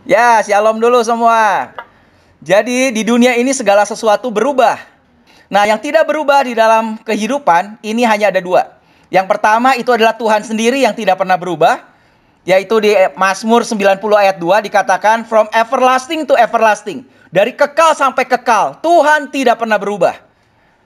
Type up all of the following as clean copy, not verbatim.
Ya, shalom dulu semua. Jadi di dunia ini segala sesuatu berubah. Nah, yang tidak berubah di dalam kehidupan ini hanya ada dua. Yang pertama itu adalah Tuhan sendiri yang tidak pernah berubah. Yaitu di Mazmur 90 ayat 2 dikatakan from everlasting to everlasting. Dari kekal sampai kekal, Tuhan tidak pernah berubah.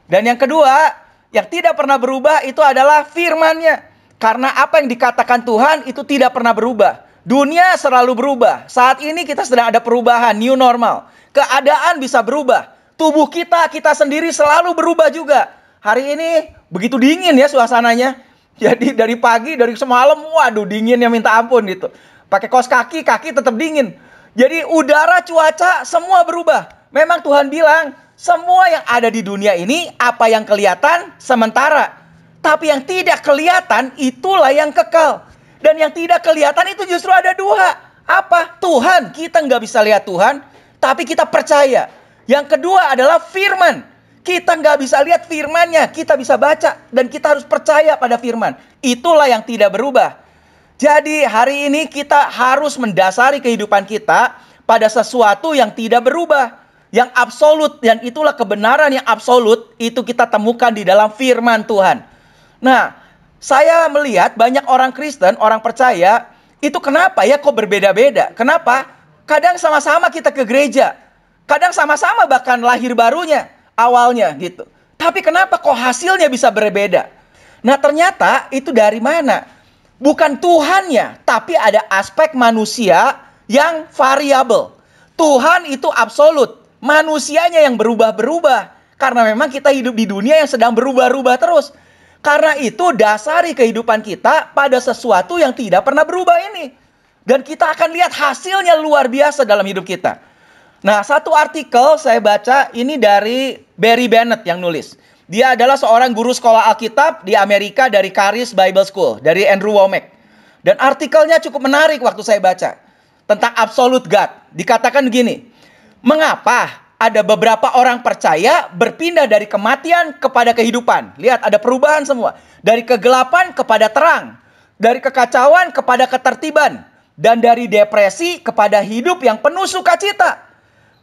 Dan yang kedua, yang tidak pernah berubah itu adalah firman-Nya. Karena apa yang dikatakan Tuhan itu tidak pernah berubah. Dunia selalu berubah. Saat ini kita sedang ada perubahan, new normal. Keadaan bisa berubah. Tubuh kita sendiri selalu berubah juga. Hari ini begitu dingin ya suasananya. Jadi dari pagi, dari semalam, waduh dinginnya minta ampun gitu. Pakai kaos kaki tetap dingin. Jadi udara, cuaca, semua berubah. Memang Tuhan bilang, semua yang ada di dunia ini, apa yang kelihatan, sementara. Tapi yang tidak kelihatan, itulah yang kekal. Dan yang tidak kelihatan itu justru ada dua. Apa? Tuhan. Kita nggak bisa lihat Tuhan, tapi kita percaya. Yang kedua adalah firman. Kita nggak bisa lihat firman-Nya, kita bisa baca. Dan kita harus percaya pada firman. Itulah yang tidak berubah. Jadi hari ini kita harus mendasari kehidupan kita pada sesuatu yang tidak berubah. Yang absolut, dan itulah kebenaran yang absolut, itu kita temukan di dalam firman Tuhan. Nah, saya melihat banyak orang Kristen, orang percaya, itu kenapa ya kok berbeda-beda? Kenapa? Kadang sama-sama kita ke gereja. Kadang sama-sama bahkan lahir barunya, awalnya gitu. Tapi kenapa kok hasilnya bisa berbeda? Nah ternyata itu dari mana? Bukan Tuhannya, tapi ada aspek manusia yang variabel. Tuhan itu absolut, manusianya yang berubah-berubah. Karena memang kita hidup di dunia yang sedang berubah-ubah terus. Karena itu dasari kehidupan kita pada sesuatu yang tidak pernah berubah ini. Dan kita akan lihat hasilnya luar biasa dalam hidup kita. Nah, satu artikel saya baca ini dari Barry Bennett yang nulis. Dia adalah seorang guru sekolah Alkitab di Amerika dari Charis Bible School, dari Andrew Wommack. Dan artikelnya cukup menarik waktu saya baca. Tentang absolute God. Dikatakan begini, mengapa ada beberapa orang percaya berpindah dari kematian kepada kehidupan. Lihat, ada perubahan semua. Dari kegelapan kepada terang. Dari kekacauan kepada ketertiban. Dan dari depresi kepada hidup yang penuh sukacita.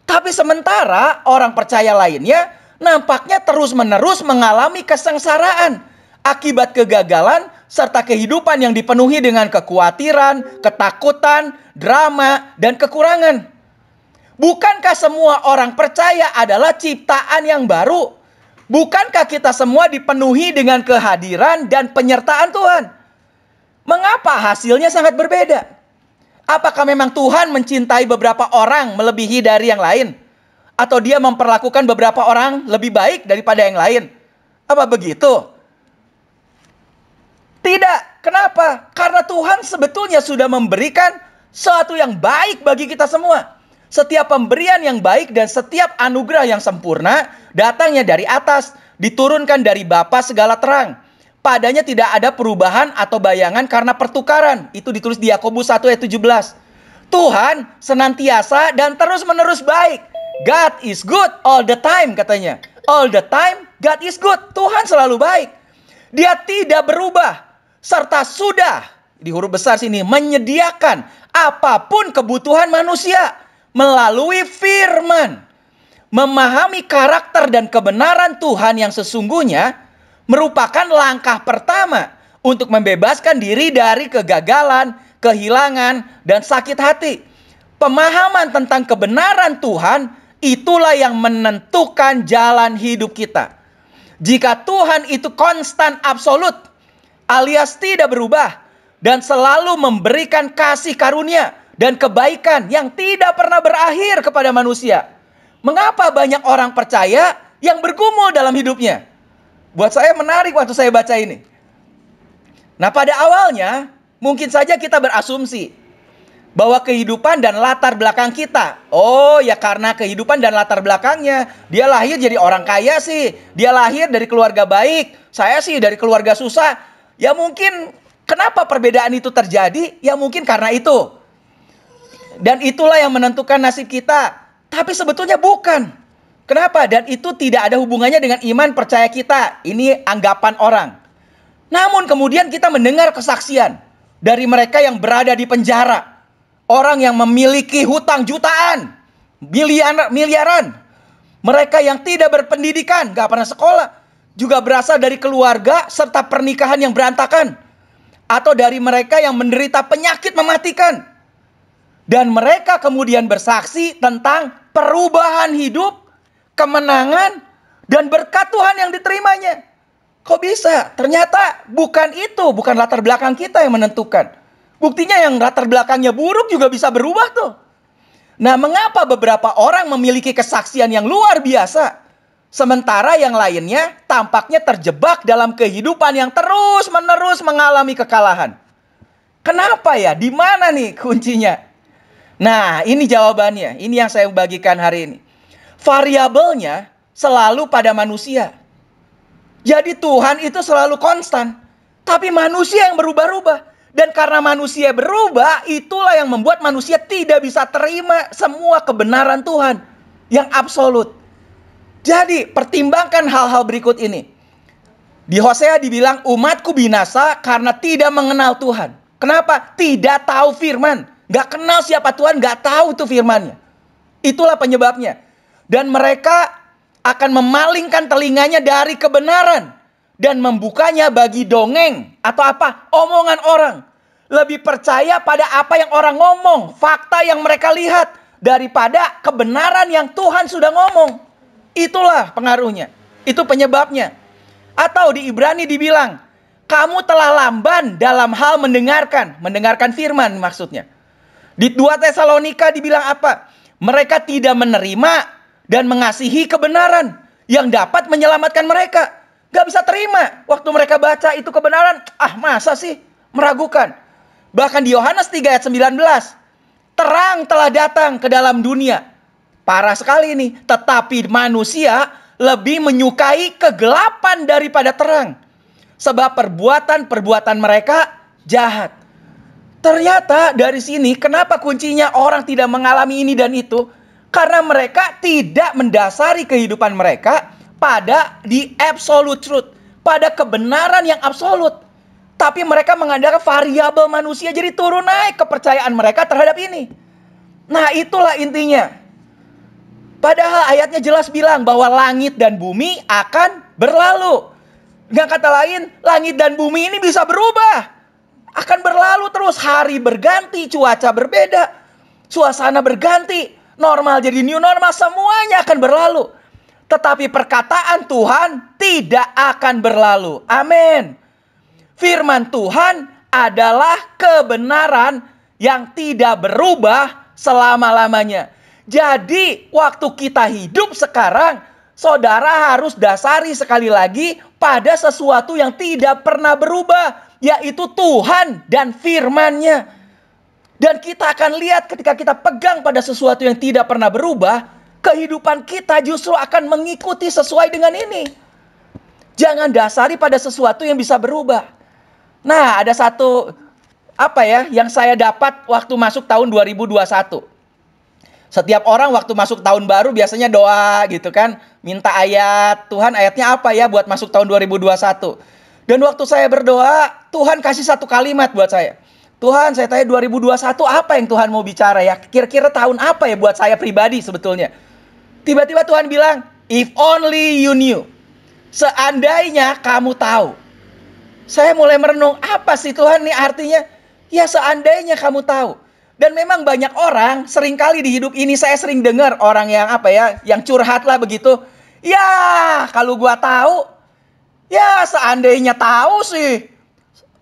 Tapi sementara orang percaya lainnya nampaknya terus-menerus mengalami kesengsaraan. Akibat kegagalan serta kehidupan yang dipenuhi dengan kekhawatiran, ketakutan, drama, dan kekurangan. Bukankah semua orang percaya adalah ciptaan yang baru? Bukankah kita semua dipenuhi dengan kehadiran dan penyertaan Tuhan? Mengapa hasilnya sangat berbeda? Apakah memang Tuhan mencintai beberapa orang melebihi dari yang lain? Atau dia memperlakukan beberapa orang lebih baik daripada yang lain? Apa begitu? Tidak. Kenapa? Karena Tuhan sebetulnya sudah memberikan sesuatu yang baik bagi kita semua. Setiap pemberian yang baik dan setiap anugerah yang sempurna datangnya dari atas, diturunkan dari Bapa segala terang. Padanya tidak ada perubahan atau bayangan karena pertukaran. Itu ditulis di Yakobus 1 ayat 17. Tuhan senantiasa dan terus-menerus baik. God is good all the time katanya. All the time God is good. Tuhan selalu baik. Dia tidak berubah. Serta sudah, di huruf besar sini, menyediakan apapun kebutuhan manusia. Melalui firman. Memahami karakter dan kebenaran Tuhan yang sesungguhnya merupakan langkah pertama untuk membebaskan diri dari kegagalan, kehilangan, dan sakit hati. Pemahaman tentang kebenaran Tuhan itulah yang menentukan jalan hidup kita. Jika Tuhan itu konstan absolut, alias tidak berubah, dan selalu memberikan kasih karunia dan kebaikan yang tidak pernah berakhir kepada manusia. Mengapa banyak orang percaya yang bergumul dalam hidupnya? Buat saya menarik waktu saya baca ini. Nah, pada awalnya mungkin saja kita berasumsi bahwa kehidupan dan latar belakang kita. Oh ya, karena kehidupan dan latar belakangnya. Dia lahir jadi orang kaya sih. Dia lahir dari keluarga baik. Saya sih dari keluarga susah. Ya mungkin kenapa perbedaan itu terjadi? Ya mungkin karena itu. Dan itulah yang menentukan nasib kita. Tapi sebetulnya bukan. Kenapa? Dan itu tidak ada hubungannya dengan iman percaya kita. Ini anggapan orang. Namun kemudian kita mendengar kesaksian dari mereka yang berada di penjara. Orang yang memiliki hutang jutaan, miliaran. Mereka yang tidak berpendidikan, gak pernah sekolah, juga berasal dari keluarga serta pernikahan yang berantakan. Atau dari mereka yang menderita penyakit mematikan. Dan mereka kemudian bersaksi tentang perubahan hidup, kemenangan, dan berkat Tuhan yang diterimanya. Kok bisa? Ternyata bukan latar belakang kita yang menentukan. Buktinya yang latar belakangnya buruk juga bisa berubah tuh. Nah, mengapa beberapa orang memiliki kesaksian yang luar biasa, sementara yang lainnya tampaknya terjebak dalam kehidupan yang terus-menerus mengalami kekalahan? Kenapa ya? Di mana nih kuncinya? Nah, ini jawabannya. Ini yang saya bagikan hari ini. Variabelnya selalu pada manusia. Jadi Tuhan itu selalu konstan, tapi manusia yang berubah-ubah. Dan karena manusia berubah, itulah yang membuat manusia tidak bisa terima semua kebenaran Tuhan yang absolut. Jadi, pertimbangkan hal-hal berikut ini. Di Hosea dibilang, umatku binasa karena tidak mengenal Tuhan. Kenapa? Tidak tahu firman. Gak kenal siapa Tuhan, gak tahu itu firmannya. Itulah penyebabnya. Dan mereka akan memalingkan telinganya dari kebenaran dan membukanya bagi dongeng atau apa? Omongan orang. Lebih percaya pada apa yang orang ngomong, fakta yang mereka lihat, daripada kebenaran yang Tuhan sudah ngomong. Itulah pengaruhnya. Itu penyebabnya. Atau di Ibrani dibilang, kamu telah lamban dalam hal mendengarkan firman maksudnya. Di 2 Tesalonika dibilang apa? Mereka tidak menerima dan mengasihi kebenaran yang dapat menyelamatkan mereka. Gak bisa terima waktu mereka baca itu kebenaran. Masa sih? Meragukan. Bahkan di Yohanes 3 ayat 19. Terang telah datang ke dalam dunia. Parah sekali ini. Tetapi manusia lebih menyukai kegelapan daripada terang. Sebab perbuatan mereka jahat. Ternyata dari sini kenapa kuncinya orang tidak mengalami ini dan itu? Karena mereka tidak mendasari kehidupan mereka pada the absolute truth, pada kebenaran yang absolut. Tapi mereka mengandalkan variabel manusia, jadi turun naik kepercayaan mereka terhadap ini. Nah, itulah intinya. Padahal ayatnya jelas bilang bahwa langit dan bumi akan berlalu. Dengan kata lain, langit dan bumi ini bisa berubah. Akan berlalu terus, hari berganti, cuaca berbeda, suasana berganti, normal jadi new normal, semuanya akan berlalu. Tetapi perkataan Tuhan tidak akan berlalu. Amin. Firman Tuhan adalah kebenaran yang tidak berubah selama-lamanya. Jadi waktu kita hidup sekarang, saudara harus dasari sekali lagi pada sesuatu yang tidak pernah berubah, yaitu Tuhan dan firman-Nya. Dan kita akan lihat ketika kita pegang pada sesuatu yang tidak pernah berubah, kehidupan kita justru akan mengikuti sesuai dengan ini. Jangan dasari pada sesuatu yang bisa berubah. Nah, ada satu yang saya dapat waktu masuk tahun 2021. Setiap orang waktu masuk tahun baru biasanya doa gitu kan, minta ayat, Tuhan ayatnya apa ya buat masuk tahun 2021. Dan waktu saya berdoa, Tuhan kasih satu kalimat buat saya. Tuhan, saya tanya 2021 apa yang Tuhan mau bicara ya? Kira-kira tahun apa ya buat saya pribadi sebetulnya? Tiba-tiba Tuhan bilang, if only you knew. Seandainya kamu tahu. Saya mulai merenung, apa sih Tuhan nih artinya? Ya seandainya kamu tahu. Dan memang banyak orang, seringkali di hidup ini saya sering dengar orang yang yang curhat lah begitu. Ya kalau gua tahu, ya seandainya tahu sih.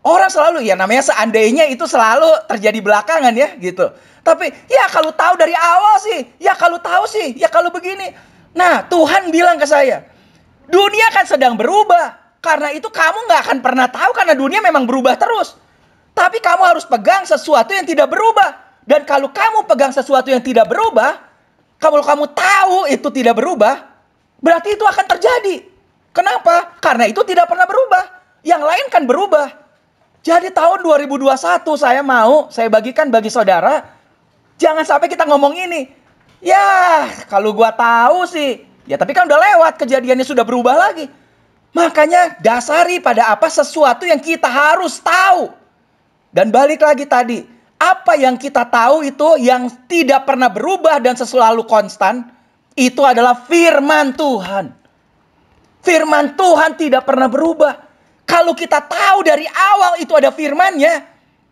Orang selalu, ya namanya seandainya itu selalu terjadi belakangan ya gitu. Tapi ya kalau tahu dari awal sih, ya kalau tahu sih, ya kalau begini. Nah Tuhan bilang ke saya, dunia kan sedang berubah. Karena itu kamu gak akan pernah tahu karena dunia memang berubah terus. Tapi kamu harus pegang sesuatu yang tidak berubah. Dan kalau kamu pegang sesuatu yang tidak berubah, kalau kamu tahu itu tidak berubah, berarti itu akan terjadi. Kenapa? Karena itu tidak pernah berubah. Yang lain kan berubah. Jadi tahun 2021 saya bagikan bagi saudara, jangan sampai kita ngomong ini. Ya kalau gua tahu sih, ya tapi kan udah lewat, kejadiannya sudah berubah lagi. Makanya dasari pada apa sesuatu yang kita harus tahu. Dan balik lagi tadi, Apa yang kita tahu itu yang tidak pernah berubah dan selalu konstan, itu adalah firman Tuhan. Firman Tuhan tidak pernah berubah. Kalau kita tahu dari awal itu ada firman-Nya,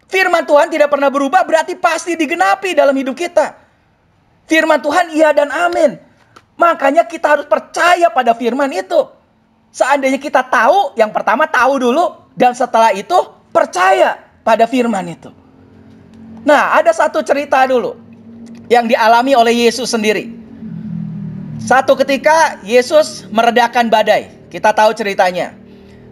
firman Tuhan tidak pernah berubah, berarti pasti digenapi dalam hidup kita. Firman Tuhan iya dan amin. Makanya kita harus percaya pada firman itu. Seandainya kita tahu, yang pertama tahu dulu, dan setelah itu percaya pada firman itu. Nah, ada satu cerita dulu yang dialami oleh Yesus sendiri. Satu ketika Yesus meredakan badai. Kita tahu ceritanya.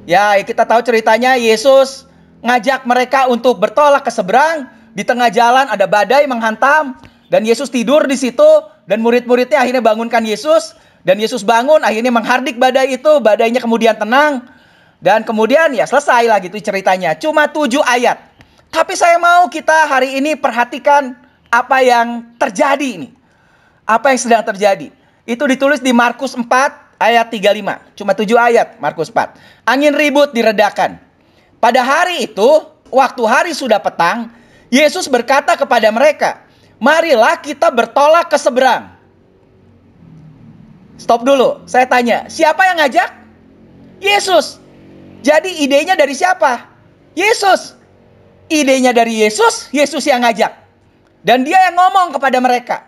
Ya, kita tahu ceritanya, Yesus ngajak mereka untuk bertolak ke seberang. Di tengah jalan ada badai menghantam, dan Yesus tidur di situ, dan murid-muridnya akhirnya bangunkan Yesus. Dan Yesus bangun, akhirnya menghardik badai itu, badainya kemudian tenang. Dan kemudian ya selesai lah gitu ceritanya. Cuma 7 ayat. Tapi saya mau kita hari ini perhatikan apa yang terjadi ini. Apa yang sedang terjadi. Itu ditulis di Markus 4 ayat 35. Cuma 7 ayat Markus 4. Angin ribut diredakan. Pada hari itu, waktu hari sudah petang, Yesus berkata kepada mereka, "Marilah kita bertolak ke seberang." Stop dulu, saya tanya, siapa yang ngajak? Yesus. Jadi idenya dari siapa? Yesus. Idenya dari Yesus, Yesus yang ngajak. Dan dia yang ngomong kepada mereka.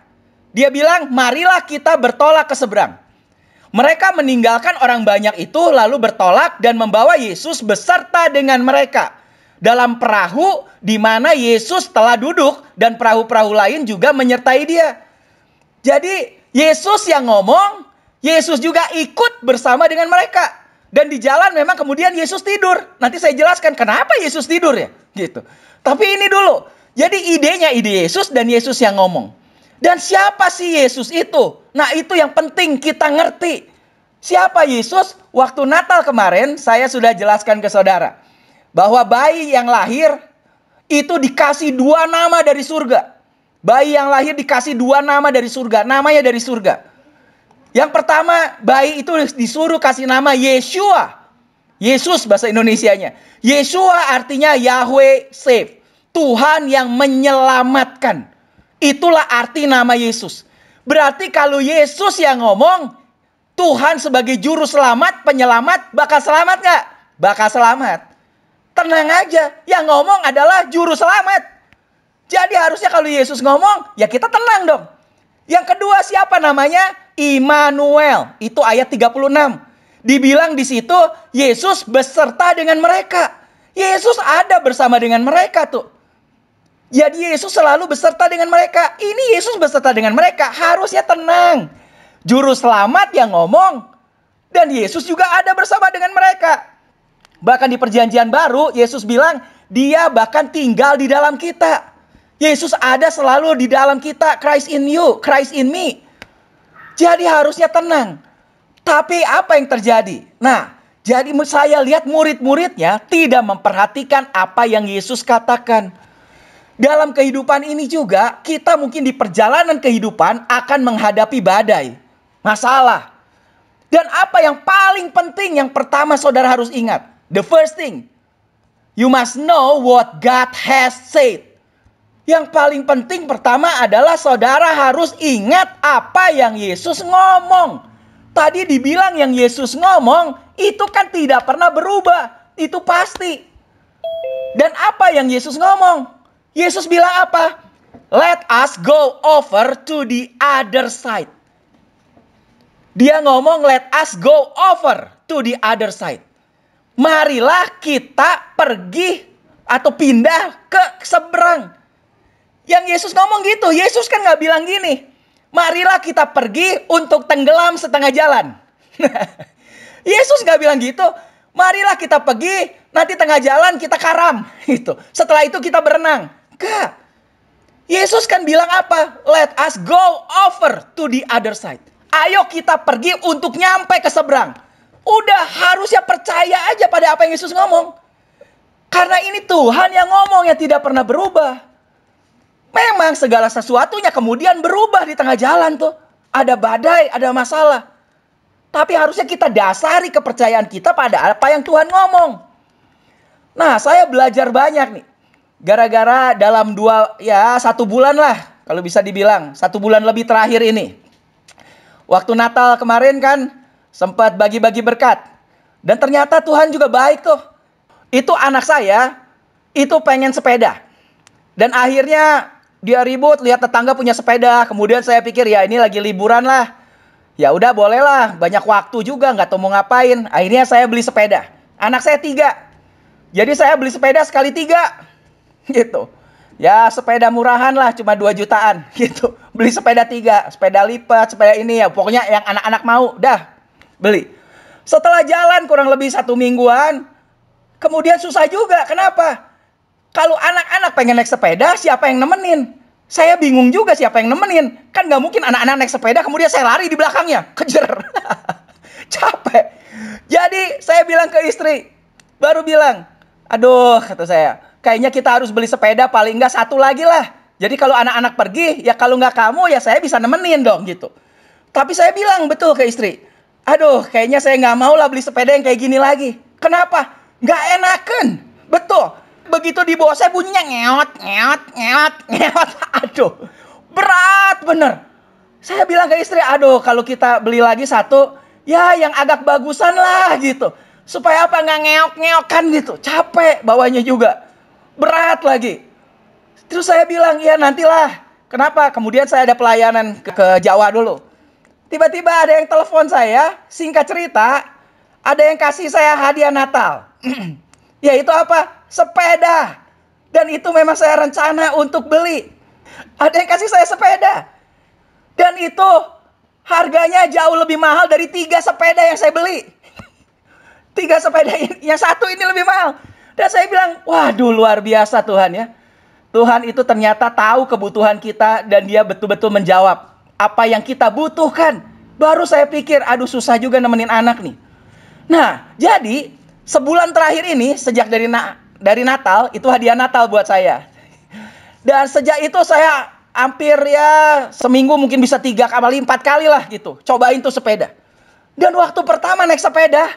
Dia bilang, marilah kita bertolak ke seberang. Mereka meninggalkan orang banyak itu lalu bertolak dan membawa Yesus beserta dengan mereka. Dalam perahu di mana Yesus telah duduk dan perahu-perahu lain juga menyertai dia. Jadi Yesus yang ngomong, Yesus juga ikut bersama dengan mereka. Dan di jalan memang kemudian Yesus tidur. Nanti saya jelaskan kenapa Yesus tidur ya. Gitu. Tapi ini dulu. Jadi idenya ide Yesus dan Yesus yang ngomong. Dan siapa sih Yesus itu? Nah itu yang penting kita ngerti. Siapa Yesus? Waktu Natal kemarin saya sudah jelaskan ke saudara. Bahwa bayi yang lahir itu dikasih 2 nama dari surga. Bayi yang lahir dikasih 2 nama dari surga. Namanya dari surga. Yang pertama, bayi itu disuruh kasih nama Yeshua. Yesus bahasa Indonesianya. Yeshua artinya Yahweh save. Tuhan yang menyelamatkan. Itulah arti nama Yesus. Berarti kalau Yesus yang ngomong, Tuhan sebagai juru selamat, penyelamat, bakal selamat gak? Bakal selamat. Tenang aja, yang ngomong adalah juru selamat. Jadi harusnya kalau Yesus ngomong, ya kita tenang dong. Yang kedua siapa namanya? Immanuel. Itu ayat 36. Dibilang di situ Yesus beserta dengan mereka. Yesus ada bersama dengan mereka tuh. Jadi Yesus selalu beserta dengan mereka. Ini Yesus beserta dengan mereka. Harusnya tenang. Juru selamat yang ngomong. Dan Yesus juga ada bersama dengan mereka. Bahkan di perjanjian baru Yesus bilang dia bahkan tinggal di dalam kita. Yesus ada selalu di dalam kita. Christ in you, Christ in me. Jadi harusnya tenang. Tapi apa yang terjadi? Nah, jadi saya lihat murid-muridnya tidak memperhatikan apa yang Yesus katakan. Dalam kehidupan ini juga, kita mungkin di perjalanan kehidupan akan menghadapi badai, masalah. Dan apa yang paling penting, yang pertama saudara harus ingat. The first thing, you must know what God has said. Yang paling penting pertama adalah saudara harus ingat apa yang Yesus ngomong. Tadi dibilang yang Yesus ngomong itu kan tidak pernah berubah. Itu pasti. Dan apa yang Yesus ngomong? Yesus bilang apa? Let us go over to the other side. Dia ngomong let us go over to the other side. Marilah kita pergi atau pindah ke seberang. Yang Yesus ngomong gitu. Yesus kan gak bilang gini, marilah kita pergi untuk tenggelam setengah jalan. Yesus gak bilang gitu. Marilah kita pergi, nanti tengah jalan kita karam. Gitu. Setelah itu kita berenang. Gak. Yesus kan bilang apa? Let us go over to the other side. Ayo kita pergi untuk nyampe ke seberang. Udah, harusnya percaya aja pada apa yang Yesus ngomong. Karena ini Tuhan yang ngomong, yang tidak pernah berubah. Memang segala sesuatunya kemudian berubah di tengah jalan tuh. Ada badai, ada masalah. Tapi harusnya kita dasari kepercayaan kita pada apa yang Tuhan ngomong. Nah, saya belajar banyak nih. Gara-gara dalam 1 bulan lah, kalau bisa dibilang 1 bulan lebih terakhir ini. Waktu Natal kemarin kan sempat bagi-bagi berkat. Dan ternyata Tuhan juga baik tuh. Itu anak saya, itu pengen sepeda. Dan akhirnya dia ribut lihat tetangga punya sepeda. Kemudian saya pikir ya ini lagi liburan lah. Ya udah boleh lah, banyak waktu juga nggak tahu mau ngapain. Akhirnya saya beli sepeda. Anak saya 3. Jadi saya beli sepeda sekali 3. Gitu. Ya sepeda murahan lah, cuma 2 jutaan gitu. Beli sepeda 3, sepeda lipat, sepeda ini ya. Pokoknya yang anak-anak mau, dah beli. Setelah jalan kurang lebih 1 mingguan, kemudian susah juga. Kenapa? Kalau anak-anak pengen naik sepeda, siapa yang nemenin? Saya bingung juga siapa yang nemenin. Kan gak mungkin anak-anak naik sepeda, kemudian saya lari di belakangnya. Kejar. Capek. Jadi saya bilang ke istri, baru bilang, aduh kata saya, kayaknya kita harus beli sepeda paling enggak 1 lagi lah. Jadi kalau anak-anak pergi, ya kalau nggak kamu, ya saya bisa nemenin dong gitu. Tapi saya bilang betul ke istri, aduh kayaknya saya nggak mau lah beli sepeda yang kayak gini lagi. Kenapa? Nggak enakan. Betul. Begitu di bawah saya bunyinya ngeot, ngeot, ngeot, ngeot. Aduh, berat bener. Saya bilang ke istri, aduh kalau kita beli lagi 1, ya yang agak bagusan lah gitu. Supaya apa, nggak ngeok-ngeokan gitu. Capek bawanya juga. Berat lagi. Terus saya bilang, ya nantilah. Kenapa? Kemudian saya ada pelayanan ke Jawa dulu. Tiba-tiba ada yang telepon saya, singkat cerita, ada yang kasih saya hadiah Natal. Yaitu apa? Sepeda. Dan itu memang saya rencana untuk beli. Ada yang kasih saya sepeda. Dan itu harganya jauh lebih mahal dari 3 sepeda yang saya beli. 3 sepeda ini, yang 1 ini lebih mahal. Dan saya bilang, waduh luar biasa Tuhan ya. Tuhan itu ternyata tahu kebutuhan kita dan dia betul-betul menjawab apa yang kita butuhkan. Baru saya pikir, aduh susah juga nemenin anak nih. Nah, jadi sebulan terakhir ini, sejak dari Natal, itu hadiah Natal buat saya. Dan sejak itu saya hampir ya seminggu mungkin bisa 3 kali, 4 kali lah gitu. Cobain tuh sepeda. Dan waktu pertama naik sepeda,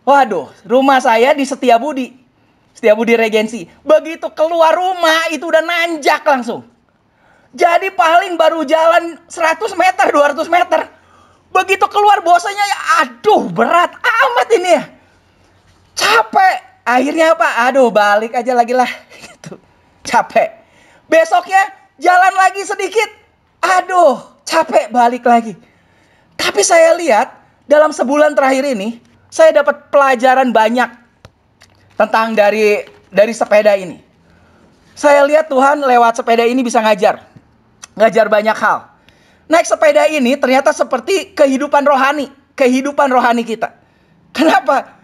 waduh, rumah saya di Setiabudi. Setiabudi Regensi. Begitu keluar rumah, itu udah nanjak langsung. Jadi paling baru jalan 100 meter, 200 meter. Begitu keluar bosanya, ya aduh berat amat ini ya. Capek. Akhirnya apa? Aduh balik aja lagi lah. Gitu. Capek. Besoknya jalan lagi sedikit. Aduh capek balik lagi. Tapi saya lihat dalam sebulan terakhir ini, saya dapat pelajaran banyak tentang dari sepeda ini. Saya lihat Tuhan lewat sepeda ini bisa ngajar banyak hal. Naik sepeda ini ternyata seperti kehidupan rohani kita. Kenapa?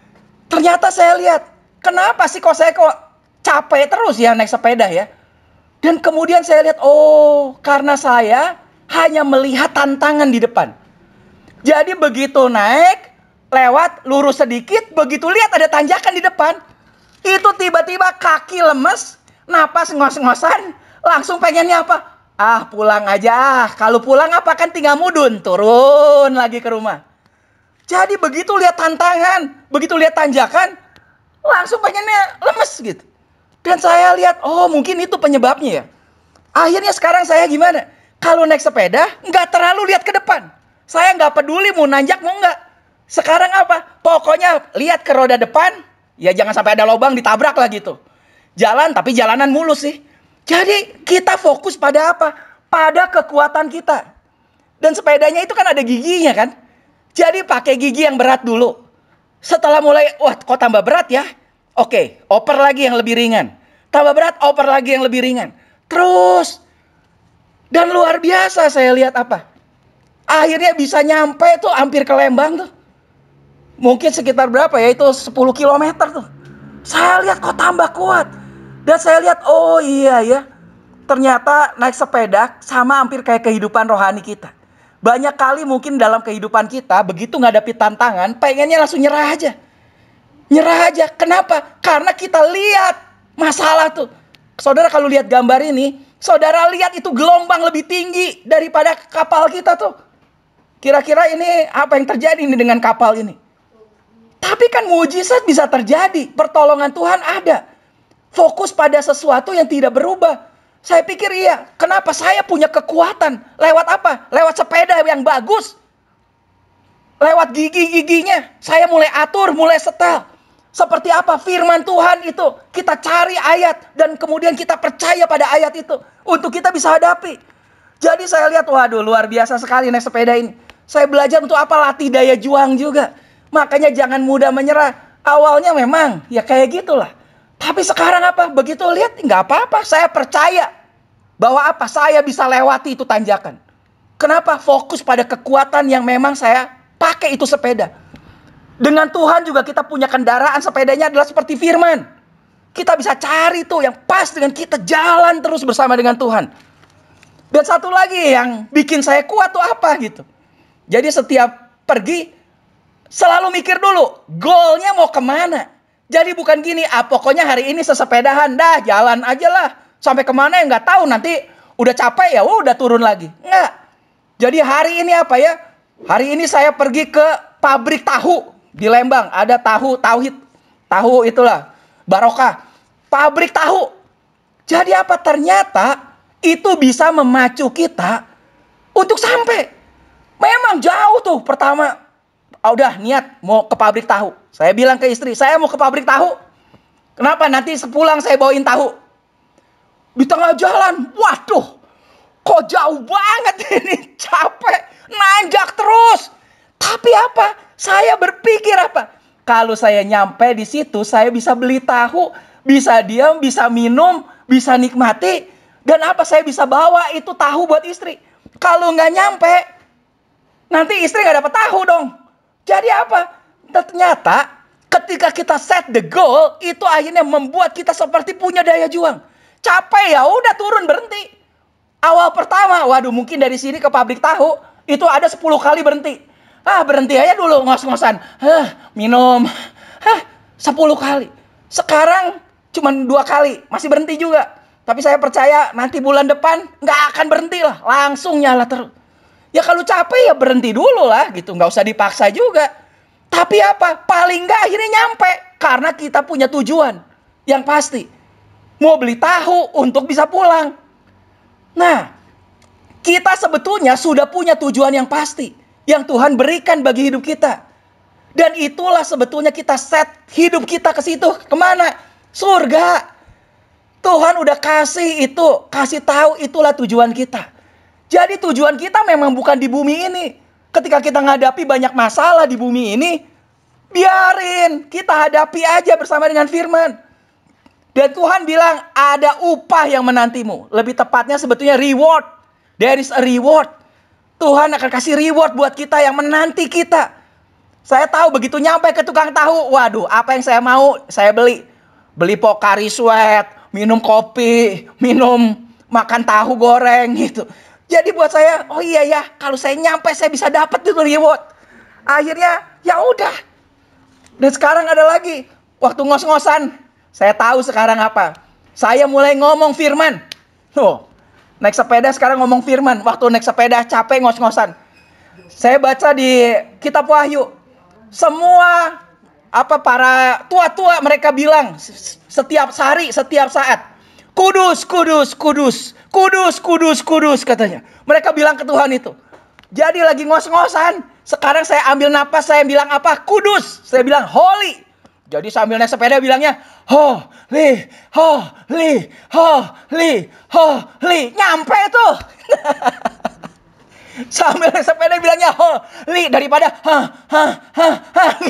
Ternyata saya lihat, kenapa sih saya kok capek terus ya naik sepeda ya? Dan kemudian saya lihat, oh karena saya hanya melihat tantangan di depan. Jadi begitu naik, lewat lurus sedikit, begitu lihat ada tanjakan di depan, itu tiba-tiba kaki lemes, napas ngos-ngosan, langsung pengennya apa? Ah pulang aja, kalau pulang apa kan tinggal mudun, turun lagi ke rumah. Jadi begitu lihat tantangan, begitu lihat tanjakan, langsung pengennya lemes gitu. Dan saya lihat, oh mungkin itu penyebabnya ya. Akhirnya sekarang saya gimana? Kalau naik sepeda, nggak terlalu lihat ke depan. Saya nggak peduli mau nanjak mau nggak. Sekarang apa? Pokoknya lihat ke roda depan, ya jangan sampai ada lubang ditabrak lah gitu. Jalan tapi jalanan mulus sih. Jadi kita fokus pada apa? Pada kekuatan kita. Dan sepedanya itu kan ada giginya kan? Jadi pakai gigi yang berat dulu. Setelah mulai, wah kok tambah berat ya? Oke, oper lagi yang lebih ringan. Tambah berat, oper lagi yang lebih ringan. Terus. Dan luar biasa saya lihat apa? Akhirnya bisa nyampe tuh hampir ke Lembang tuh. Mungkin sekitar berapa ya? Itu 10 kilometer tuh. Saya lihat kok tambah kuat. Dan saya lihat, oh iya ya. Ternyata naik sepeda sama hampir kayak kehidupan rohani kita. Banyak kali mungkin dalam kehidupan kita, begitu ngadepin tantangan, pengennya langsung nyerah aja. Nyerah aja. Kenapa? Karena kita lihat masalah tuh. Saudara kalau lihat gambar ini, saudara lihat itu gelombang lebih tinggi daripada kapal kita tuh. Kira-kira ini apa yang terjadi ini dengan kapal ini? Tapi kan mujizat bisa terjadi. Pertolongan Tuhan ada. fokus pada sesuatu yang tidak berubah. Saya pikir iya, kenapa saya punya kekuatan? Lewat apa? Lewat sepeda yang bagus. Lewat gigi-giginya, saya mulai atur, mulai setel. Seperti apa firman Tuhan itu? Kita cari ayat dan kemudian kita percaya pada ayat itu untuk kita bisa hadapi. Jadi saya lihat, waduh luar biasa sekali naik sepeda ini. Saya belajar untuk apa? Latih daya juang juga. Makanya jangan mudah menyerah. Awalnya memang ya kayak gitulah. Tapi sekarang apa? Begitu lihat nggak apa-apa. Saya percaya bahwa apa? Saya bisa lewati itu tanjakan. Kenapa? Fokus pada kekuatan yang memang saya pakai itu sepeda. Dengan Tuhan juga kita punya kendaraan, sepedanya adalah seperti firman. Kita bisa cari tuh yang pas dengan kita, jalan terus bersama dengan Tuhan. Dan satu lagi yang bikin saya kuat tuh apa gitu. Jadi setiap pergi selalu mikir dulu goalnya mau kemana. Jadi bukan gini, pokoknya hari ini sesepedahan, dah jalan aja lah. Sampai kemana ya nggak tahu, nanti udah capek ya udah turun lagi. Nggak. Jadi hari ini apa ya? Hari ini saya pergi ke pabrik tahu di Lembang. Ada tahu Tauhid. Tahu itulah Barokah. Pabrik tahu. Jadi apa? Ternyata itu bisa memacu kita untuk sampai. Memang jauh tuh pertama. Udah niat mau ke pabrik tahu. Saya bilang ke istri, saya mau ke pabrik tahu. Kenapa? Nanti sepulang saya bawain tahu. Di tengah jalan, waduh, kok jauh banget ini, capek, nanjak terus. Tapi apa? Saya berpikir apa? Kalau saya nyampe di situ, saya bisa beli tahu, bisa diam, bisa minum, bisa nikmati. Dan apa? Saya bisa bawa itu tahu buat istri. Kalau nggak nyampe, nanti istri nggak dapat tahu dong. Jadi apa? Ternyata ketika kita set the goal, itu akhirnya membuat kita seperti punya daya juang. Capek ya udah turun berhenti. Awal pertama, waduh mungkin dari sini ke pabrik tahu, itu ada 10 kali berhenti. Berhenti aja dulu ngos-ngosan. Minum. 10 kali. Sekarang cuma 2 kali, masih berhenti juga. Tapi saya percaya nanti bulan depan nggak akan berhenti lah. Langsung nyala terus. Ya kalau capek ya berhenti dulu lah gitu. Nggak usah dipaksa juga. Tapi apa? Paling nggak akhirnya nyampe. Karena kita punya tujuan yang pasti. Mau beli tahu untuk bisa pulang. Nah, kita sebetulnya sudah punya tujuan yang pasti. Yang Tuhan berikan bagi hidup kita. Dan itulah sebetulnya kita set hidup kita ke situ. Kemana? Surga. Tuhan udah kasih itu. Kasih tahu itulah tujuan kita. Jadi tujuan kita memang bukan di bumi ini. Ketika kita menghadapi banyak masalah di bumi ini, biarin kita hadapi aja bersama dengan firman. Dan Tuhan bilang ada upah yang menantimu. Lebih tepatnya sebetulnya reward. There is a reward. Tuhan akan kasih reward buat kita yang menanti kita. Saya tahu begitu nyampe ke tukang tahu, waduh apa yang saya mau saya beli. Beli Pocari Sweat, minum kopi, makan tahu goreng gitu. Jadi buat saya, oh iya ya, kalau saya nyampe saya bisa dapat itu reward. Akhirnya ya udah. Dan sekarang ada lagi, waktu ngos-ngosan, saya tahu sekarang apa. Saya mulai ngomong firman. Naik sepeda sekarang ngomong firman. Waktu naik sepeda capek ngos-ngosan. Saya baca di kitab Wahyu. Semua para tua-tua mereka bilang setiap hari, setiap saat. Kudus, kudus, kudus. Kudus, kudus, kudus katanya. Mereka bilang ke Tuhan itu. Jadi lagi ngos-ngosan. Sekarang saya ambil napas, saya bilang apa? Kudus. Saya bilang holy. Jadi sambil naik sepeda bilangnya holy, holy, holy, holy. Nyampe tuh. Sambil naik sepeda bilangnya holy daripada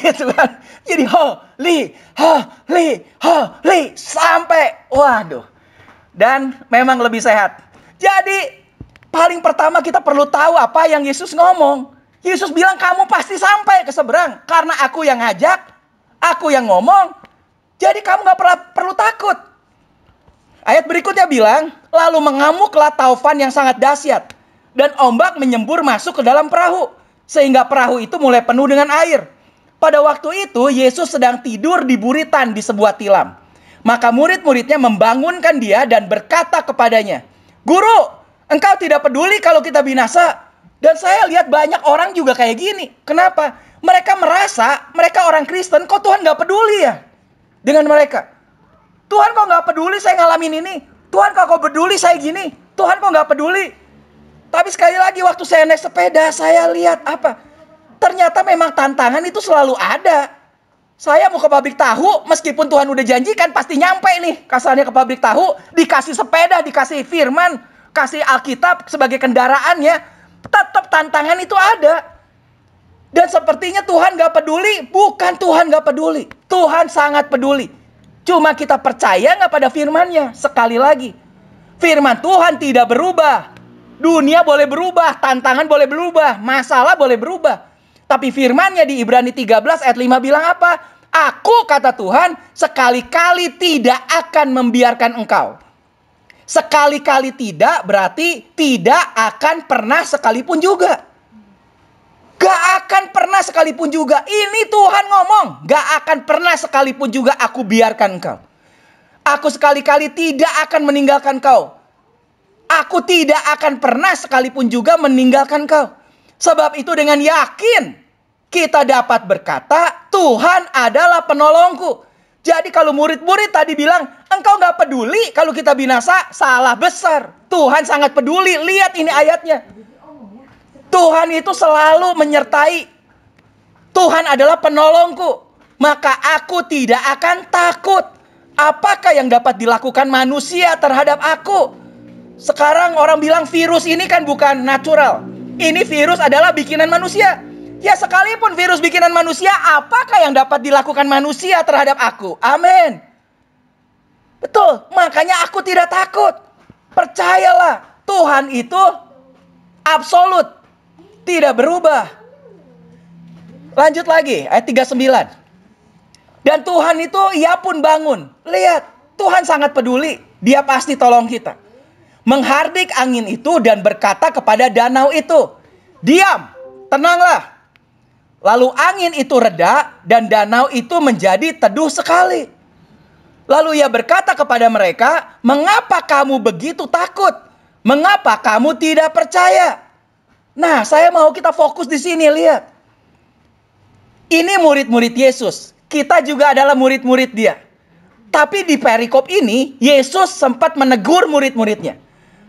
gitu kan. Jadi holy, holy, holy. Sampai. Waduh. Dan memang lebih sehat. Jadi paling pertama kita perlu tahu apa yang Yesus ngomong. Yesus bilang kamu pasti sampai ke seberang. Karena aku yang ngajak. Aku yang ngomong. Jadi kamu gak perlu takut. Ayat berikutnya bilang. Lalu mengamuklah taufan yang sangat dahsyat. Dan ombak menyembur masuk ke dalam perahu. Sehingga perahu itu mulai penuh dengan air. Pada waktu itu Yesus sedang tidur di buritan di sebuah tilam. Maka murid-muridnya membangunkan dia dan berkata kepadanya, Guru, engkau tidak peduli kalau kita binasa. Dan saya lihat banyak orang juga kayak gini. Kenapa? Mereka merasa mereka orang Kristen, kok Tuhan gak peduli ya dengan mereka. Tuhan kok nggak peduli saya ngalamin ini? Tuhan kok peduli saya gini? Tuhan kok nggak peduli? Tapi sekali lagi waktu saya naik sepeda, saya lihat apa? Ternyata memang tantangan itu selalu ada. Saya mau ke pabrik tahu, meskipun Tuhan udah janjikan pasti nyampe nih. Kasarnya ke pabrik tahu, dikasih sepeda, dikasih firman, kasih Alkitab sebagai kendaraannya. Tetap tantangan itu ada. Dan sepertinya Tuhan gak peduli. Bukan Tuhan gak peduli. Tuhan sangat peduli. Cuma kita percaya gak pada firman-Nya? Sekali lagi, firman Tuhan tidak berubah. Dunia boleh berubah, tantangan boleh berubah, masalah boleh berubah. Tapi firman-Nya di Ibrani 13 ayat 5 bilang apa? Aku, kata Tuhan, sekali-kali tidak akan membiarkan engkau. Sekali-kali tidak berarti tidak akan pernah sekalipun juga. Gak akan pernah sekalipun juga. Ini Tuhan ngomong. Gak akan pernah sekalipun juga aku biarkan engkau. Aku sekali-kali tidak akan meninggalkan kau. Aku tidak akan pernah sekalipun juga meninggalkan kau. Sebab itu dengan yakin kita dapat berkata, Tuhan adalah penolongku. Jadi kalau murid-murid tadi bilang, engkau gak peduli kalau kita binasa, salah besar. Tuhan sangat peduli. Lihat ini ayatnya. Tuhan itu selalu menyertai. Tuhan adalah penolongku. Maka aku tidak akan takut. Apakah yang dapat dilakukan manusia terhadap aku? Sekarang orang bilang virus ini kan bukan natural. Ini virus adalah bikinan manusia. Ya sekalipun virus bikinan manusia, apakah yang dapat dilakukan manusia terhadap aku? Amin. Betul, makanya aku tidak takut. Percayalah, Tuhan itu absolut. Tidak berubah. Lanjut lagi, ayat 39. Dan Tuhan itu, ia pun bangun. Lihat, Tuhan sangat peduli. Dia pasti tolong kita. Menghardik angin itu dan berkata kepada danau itu, diam, tenanglah. Lalu angin itu reda dan danau itu menjadi teduh sekali. Lalu ia berkata kepada mereka, mengapa kamu begitu takut? Mengapa kamu tidak percaya? Nah, saya mau kita fokus di sini, lihat. Ini murid-murid Yesus. Kita juga adalah murid-murid dia. Tapi di perikop ini, Yesus sempat menegur murid-muridnya.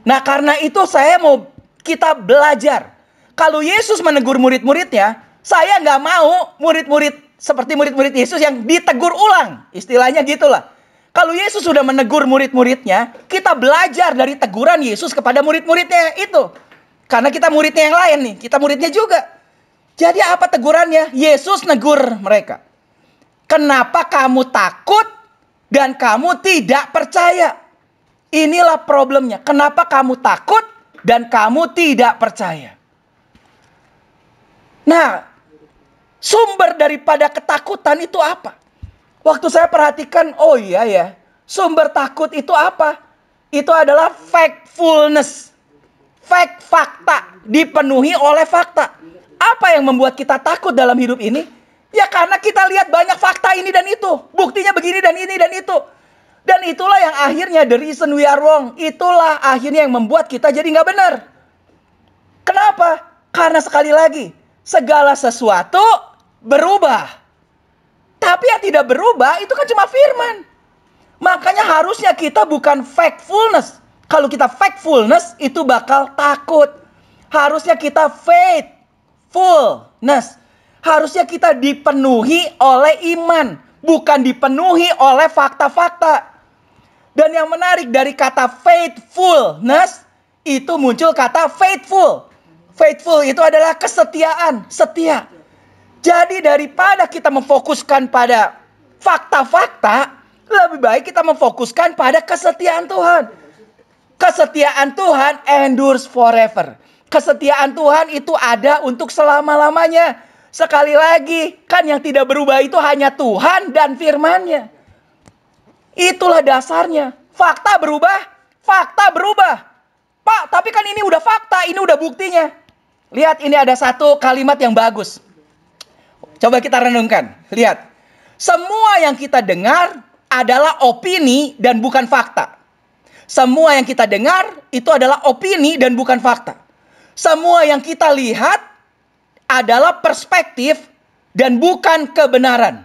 Nah, karena itu saya mau kita belajar. Kalau Yesus menegur murid-muridnya, saya nggak mau murid-murid seperti murid-murid Yesus yang ditegur ulang. Istilahnya gitulah. Kalau Yesus sudah menegur murid-muridnya, kita belajar dari teguran Yesus kepada murid-muridnya itu. Karena kita muridnya yang lain nih. Kita muridnya juga. Jadi apa tegurannya? Yesus negur mereka. Kenapa kamu takut dan kamu tidak percaya? Inilah problemnya. Kenapa kamu takut dan kamu tidak percaya? Nah, sumber daripada ketakutan itu apa? Waktu saya perhatikan, oh iya ya. Sumber takut itu apa? Itu adalah factfulness. Fakta, dipenuhi oleh fakta. Apa yang membuat kita takut dalam hidup ini? Ya karena kita lihat banyak fakta ini dan itu. Buktinya begini dan ini dan itu. Dan itulah yang akhirnya the reason we are wrong. Itulah akhirnya yang membuat kita jadi nggak benar. Kenapa? Karena sekali lagi, segala sesuatu berubah. Tapi yang tidak berubah itu kan cuma firman. Makanya harusnya kita bukan factfulness. Kalau kita factfulness itu bakal takut. Harusnya kita faithfulness. Harusnya kita dipenuhi oleh iman. Bukan dipenuhi oleh fakta-fakta. Dan yang menarik dari kata faithfulness, itu muncul kata faithful. Faithful itu adalah kesetiaan, setia. Jadi daripada kita memfokuskan pada fakta-fakta, lebih baik kita memfokuskan pada kesetiaan Tuhan. Kesetiaan Tuhan endures forever. Kesetiaan Tuhan itu ada untuk selama-lamanya. Sekali lagi, kan yang tidak berubah itu hanya Tuhan dan firman-Nya. Itulah dasarnya. Fakta berubah, fakta berubah. Pak, tapi kan ini udah fakta, ini udah buktinya. Lihat, ini ada satu kalimat yang bagus. Coba kita renungkan. Lihat. Semua yang kita dengar adalah opini dan bukan fakta. Semua yang kita dengar itu adalah opini dan bukan fakta. Semua yang kita lihat adalah perspektif dan bukan kebenaran.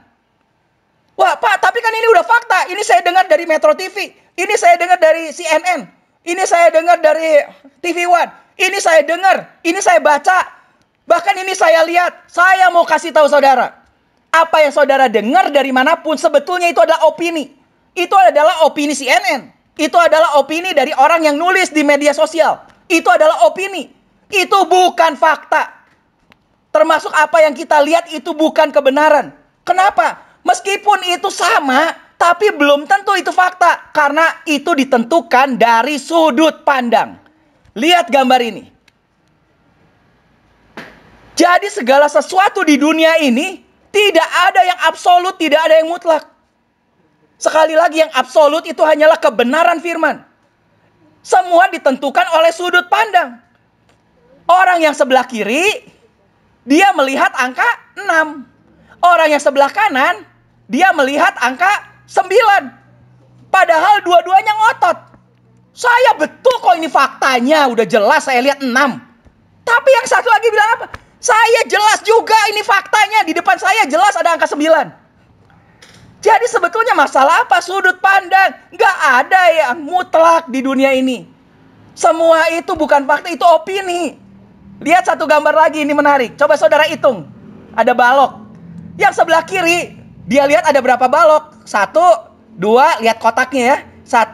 Wah Pak, tapi kan ini udah fakta. Ini saya dengar dari Metro TV. Ini saya dengar dari CNN. Ini saya dengar dari TV One. Ini saya dengar. Ini saya baca. Bahkan ini saya lihat. Saya mau kasih tahu saudara. Apa yang saudara dengar dari manapun sebetulnya itu adalah opini. Itu adalah opini CNN. Itu adalah opini dari orang yang nulis di media sosial. Itu adalah opini. Itu bukan fakta. Termasuk apa yang kita lihat itu bukan kebenaran. Kenapa? Meskipun itu sama, tapi belum tentu itu fakta. Karena itu ditentukan dari sudut pandang. Lihat gambar ini. Jadi segala sesuatu di dunia ini tidak ada yang absolut, tidak ada yang mutlak. Sekali lagi yang absolut itu hanyalah kebenaran firman. Semua ditentukan oleh sudut pandang. Orang yang sebelah kiri, dia melihat angka 6. Orang yang sebelah kanan, dia melihat angka 9. Padahal dua-duanya ngotot. Saya betul kok ini faktanya. Udah jelas saya lihat 6. Tapi yang satu lagi bilang apa? Saya jelas juga ini faktanya. Di depan saya jelas ada angka 9. Jadi sebetulnya masalah apa? Sudut pandang. Gak ada yang mutlak di dunia ini. Semua itu bukan fakta, itu opini. Lihat satu gambar lagi, ini menarik. Coba saudara hitung. Ada balok. Yang sebelah kiri, dia lihat ada berapa balok? 1, 2, lihat kotaknya ya. 1,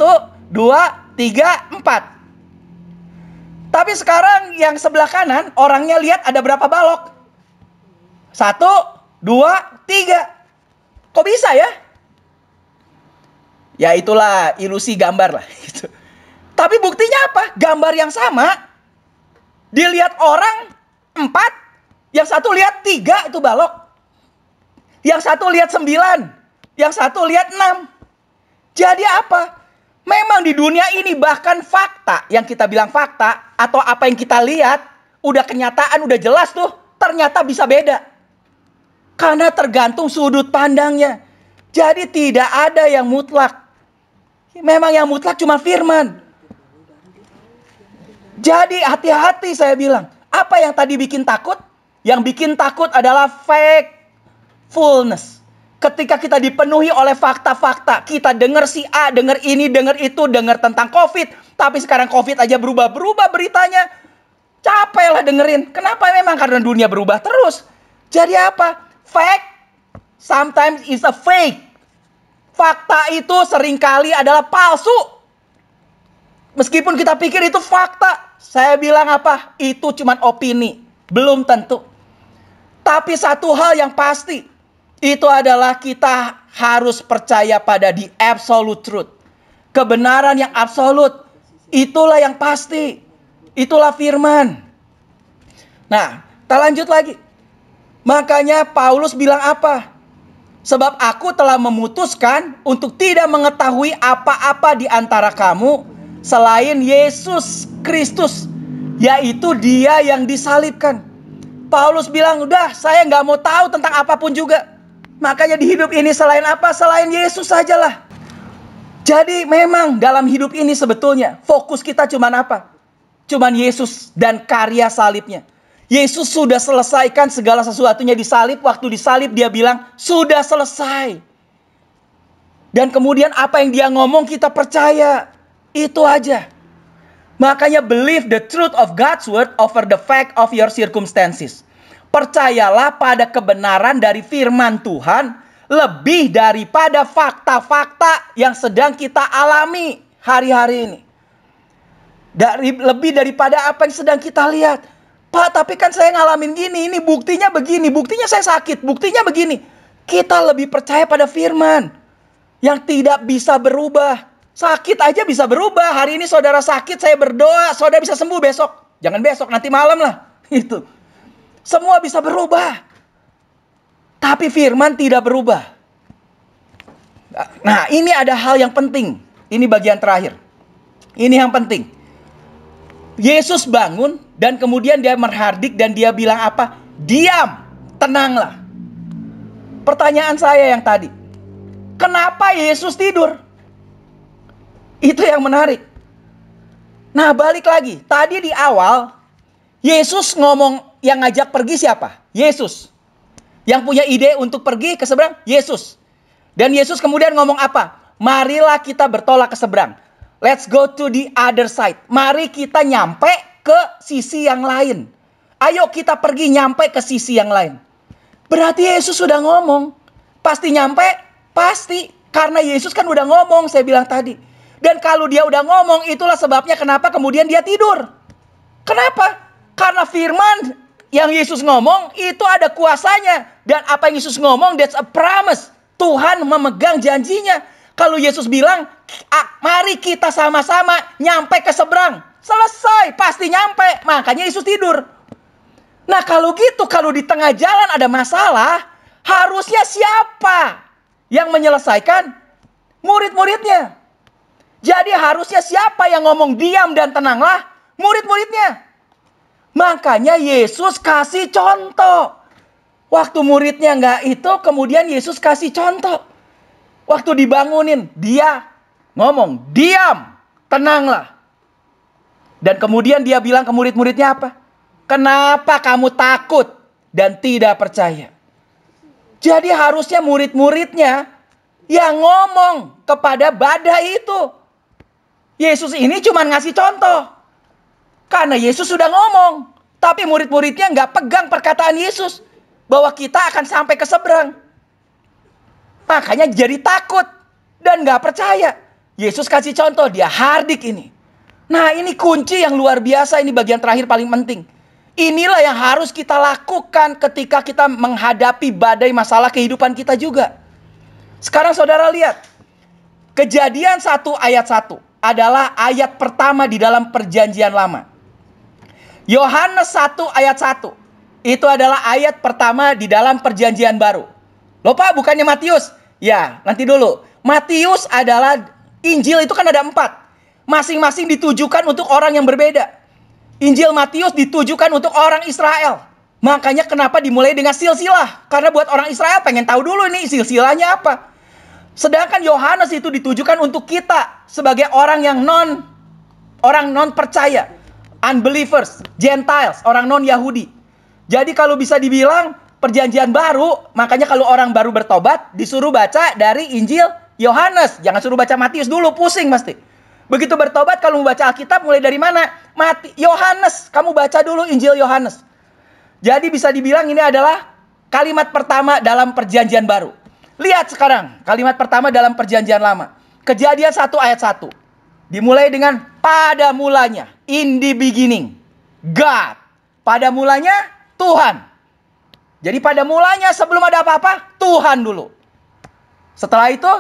2, 3, 4. Tapi sekarang yang sebelah kanan, orangnya lihat ada berapa balok? 1, 2, 3. Kok bisa ya? Ya itulah ilusi gambar lah. Tapi buktinya apa? Gambar yang sama, dilihat orang 4, yang satu lihat 3 itu balok. Yang satu lihat 9, yang satu lihat 6. Jadi apa? Memang di dunia ini bahkan fakta, yang kita bilang fakta, atau apa yang kita lihat, udah kenyataan, udah jelas tuh, ternyata bisa beda. Karena tergantung sudut pandangnya. Jadi tidak ada yang mutlak. Memang yang mutlak cuma firman. Jadi hati-hati saya bilang. Apa yang tadi bikin takut? Yang bikin takut adalah factfulness. Ketika kita dipenuhi oleh fakta-fakta. Kita dengar si A, dengar ini, dengar itu, dengar tentang COVID. Tapi sekarang COVID aja berubah-berubah beritanya. Capek lah dengerin. Kenapa? Memang karena dunia berubah terus. Jadi apa? Fact sometimes is a fake. Fakta itu seringkali adalah palsu. Meskipun kita pikir itu fakta. Saya bilang apa? Itu cuma opini. Belum tentu. Tapi satu hal yang pasti. Itu adalah kita harus percaya pada the absolute truth. Kebenaran yang absolut. Itulah yang pasti. Itulah firman. Nah, kita lanjut lagi. Makanya Paulus bilang apa? Sebab aku telah memutuskan untuk tidak mengetahui apa-apa di antara kamu selain Yesus Kristus, yaitu Dia yang disalibkan. Paulus bilang, udah saya nggak mau tahu tentang apapun juga. Makanya di hidup ini selain apa? Selain Yesus sajalah. Jadi memang dalam hidup ini sebetulnya fokus kita cuman apa? Cuman Yesus dan karya salibnya. Yesus sudah selesaikan segala sesuatunya di salib. Waktu disalib dia bilang, sudah selesai. Dan kemudian apa yang dia ngomong kita percaya. Itu aja. Makanya believe the truth of God's word over the fact of your circumstances. Percayalah pada kebenaran dari firman Tuhan. Lebih daripada fakta-fakta yang sedang kita alami hari-hari ini. Lebih daripada apa yang sedang kita lihat. Pak, tapi kan saya ngalamin gini, ini buktinya begini, buktinya saya sakit, buktinya begini. Kita lebih percaya pada firman yang tidak bisa berubah. Sakit aja bisa berubah. Hari ini saudara sakit, saya berdoa, saudara bisa sembuh besok. Jangan besok, nanti malam lah. Itu. Semua bisa berubah. Tapi firman tidak berubah. Nah, ini ada hal yang penting. Ini bagian terakhir. Ini yang penting. Yesus bangun dan kemudian dia menghardik dan dia bilang apa? Diam, tenanglah. Pertanyaan saya yang tadi. Kenapa Yesus tidur? Itu yang menarik. Nah, balik lagi. Tadi di awal, Yesus ngomong yang ngajak pergi siapa? Yesus. Yang punya ide untuk pergi ke seberang? Yesus. Dan Yesus kemudian ngomong apa? Marilah kita bertolak ke seberang. Let's go to the other side. Mari kita nyampe ke sisi yang lain. Ayo kita pergi nyampe ke sisi yang lain. Berarti Yesus sudah ngomong. Pasti nyampe? Pasti. Karena Yesus kan udah ngomong, saya bilang tadi. Dan kalau dia udah ngomong, itulah sebabnya kenapa kemudian dia tidur. Kenapa? Karena firman yang Yesus ngomong itu ada kuasanya. Dan apa yang Yesus ngomong, that's a promise. Tuhan memegang janjinya. Kalau Yesus bilang, mari kita sama-sama nyampe ke seberang. Selesai, pasti nyampe. Makanya Yesus tidur. Nah kalau gitu, kalau di tengah jalan ada masalah, harusnya siapa yang menyelesaikan? Murid-muridnya. Jadi harusnya siapa yang ngomong diam dan tenanglah? Murid-muridnya. Makanya Yesus kasih contoh. Waktu muridnya nggak itu, kemudian Yesus kasih contoh. Waktu dibangunin, dia ngomong, diam, tenanglah. Dan kemudian dia bilang ke murid-muridnya apa? Kenapa kamu takut dan tidak percaya? Jadi harusnya murid-muridnya yang ngomong kepada badai itu. Yesus ini cuma ngasih contoh. Karena Yesus sudah ngomong. Tapi murid-muridnya nggak pegang perkataan Yesus. Bahwa kita akan sampai ke seberang. Makanya jadi takut. Dan nggak percaya. Yesus kasih contoh, dia hardik ini. Nah ini kunci yang luar biasa. Ini bagian terakhir paling penting. Inilah yang harus kita lakukan ketika kita menghadapi badai masalah kehidupan kita juga. Sekarang saudara lihat. Kejadian 1 ayat 1 adalah ayat pertama di dalam perjanjian lama. Yohanes 1 ayat 1 itu adalah ayat pertama di dalam perjanjian baru. Loh Pak, bukannya Matius? Ya, nanti dulu. Matius adalah Injil itu kan ada 4. Masing-masing ditujukan untuk orang yang berbeda. Injil Matius ditujukan untuk orang Israel. Makanya kenapa dimulai dengan silsilah? Karena buat orang Israel pengen tahu dulu nih silsilahnya apa. Sedangkan Yohanes itu ditujukan untuk kita sebagai orang yang non percaya, unbelievers, Gentiles, orang non Yahudi. Jadi kalau bisa dibilang perjanjian baru, makanya kalau orang baru bertobat disuruh baca dari Injil Yohanes, jangan suruh baca Matius dulu, pusing pasti. Begitu bertobat kalau mau baca Alkitab mulai dari mana? Yohanes, kamu baca dulu Injil Yohanes. Jadi bisa dibilang ini adalah kalimat pertama dalam perjanjian baru. Lihat sekarang kalimat pertama dalam perjanjian lama. Kejadian 1 ayat 1. Dimulai dengan pada mulanya. In the beginning. God. Pada mulanya Tuhan. Jadi pada mulanya sebelum ada apa-apa Tuhan dulu. Setelah itu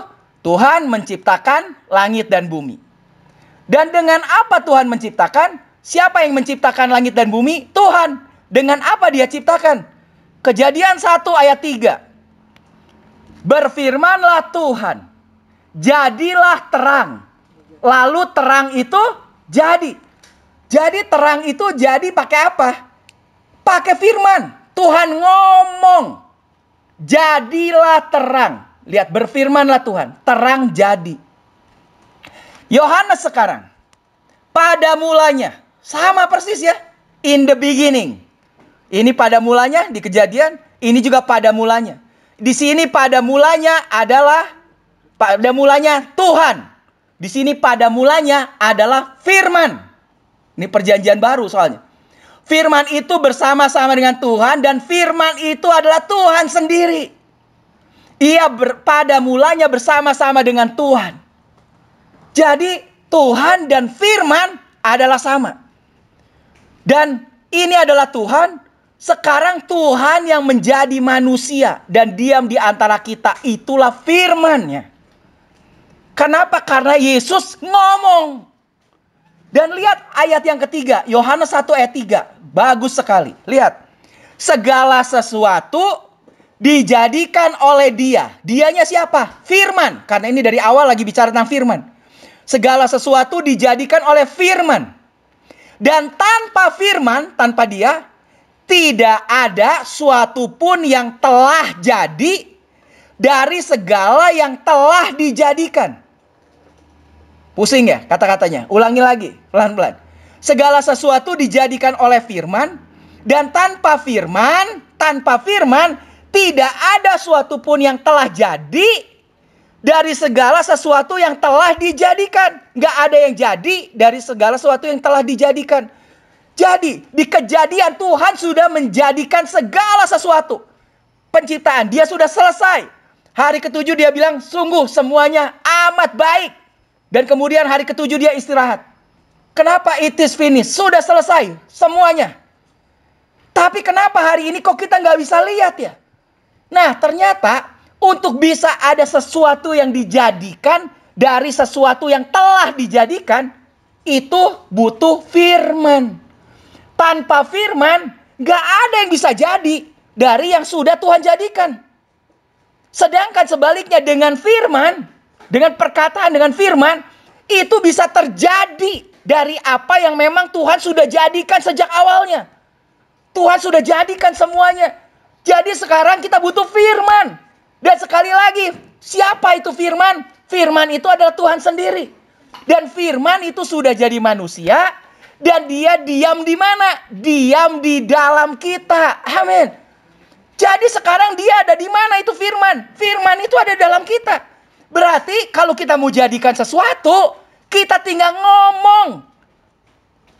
Tuhan menciptakan langit dan bumi. Dan dengan apa Tuhan menciptakan? Siapa yang menciptakan langit dan bumi? Tuhan. Dengan apa dia ciptakan? Kejadian 1 ayat 3. Berfirmanlah Tuhan, jadilah terang. Lalu terang itu jadi. Jadi terang itu jadi pakai apa? Pakai firman. Tuhan ngomong. Jadilah terang. Lihat, berfirmanlah Tuhan. Terang jadi. Yohanes sekarang. Pada mulanya. Sama persis ya. In the beginning. Ini pada mulanya di Kejadian. Ini juga pada mulanya. Di sini pada mulanya adalah Tuhan. Di sini pada mulanya adalah firman. Ini perjanjian baru soalnya. Firman itu bersama-sama dengan Tuhan dan firman itu adalah Tuhan sendiri. Ia pada mulanya bersama-sama dengan Tuhan. Jadi Tuhan dan firman adalah sama. Dan ini adalah Tuhan. Sekarang Tuhan yang menjadi manusia dan diam di antara kita, itulah firman-Nya. Kenapa? Karena Yesus ngomong. Dan lihat ayat yang ketiga, Yohanes 1 ayat 3. Bagus sekali. Lihat. Segala sesuatu dijadikan oleh Dia. Dianya siapa? Firman. Karena ini dari awal lagi bicara tentang firman. Segala sesuatu dijadikan oleh firman. Dan tanpa firman, tanpa Dia, tidak ada suatu pun yang telah jadi dari segala yang telah dijadikan. Pusing ya kata-katanya? Ulangi lagi, pelan-pelan. Segala sesuatu dijadikan oleh firman. Dan tanpa firman, tidak ada suatu pun yang telah jadi dari segala sesuatu yang telah dijadikan. Nggak ada yang jadi dari segala sesuatu yang telah dijadikan. Jadi, di Kejadian Tuhan sudah menjadikan segala sesuatu. Penciptaan, dia sudah selesai. Hari ketujuh dia bilang, sungguh semuanya amat baik. Dan kemudian hari ketujuh dia istirahat. Kenapa it is finished? Sudah selesai semuanya. Tapi kenapa hari ini kok kita nggak bisa lihat ya? Nah, ternyata untuk bisa ada sesuatu yang dijadikan dari sesuatu yang telah dijadikan, itu butuh firman. Tanpa firman, nggak ada yang bisa jadi dari yang sudah Tuhan jadikan. Sedangkan sebaliknya dengan firman, dengan perkataan dengan firman, itu bisa terjadi dari apa yang memang Tuhan sudah jadikan sejak awalnya. Tuhan sudah jadikan semuanya. Jadi sekarang kita butuh firman. Dan sekali lagi, siapa itu firman? Firman itu adalah Tuhan sendiri. Dan firman itu sudah jadi manusia. Dan dia diam di mana? Diam di dalam kita. Amin. Jadi sekarang dia ada di mana itu firman? Firman itu ada dalam kita. Berarti kalau kita mau jadikan sesuatu, kita tinggal ngomong.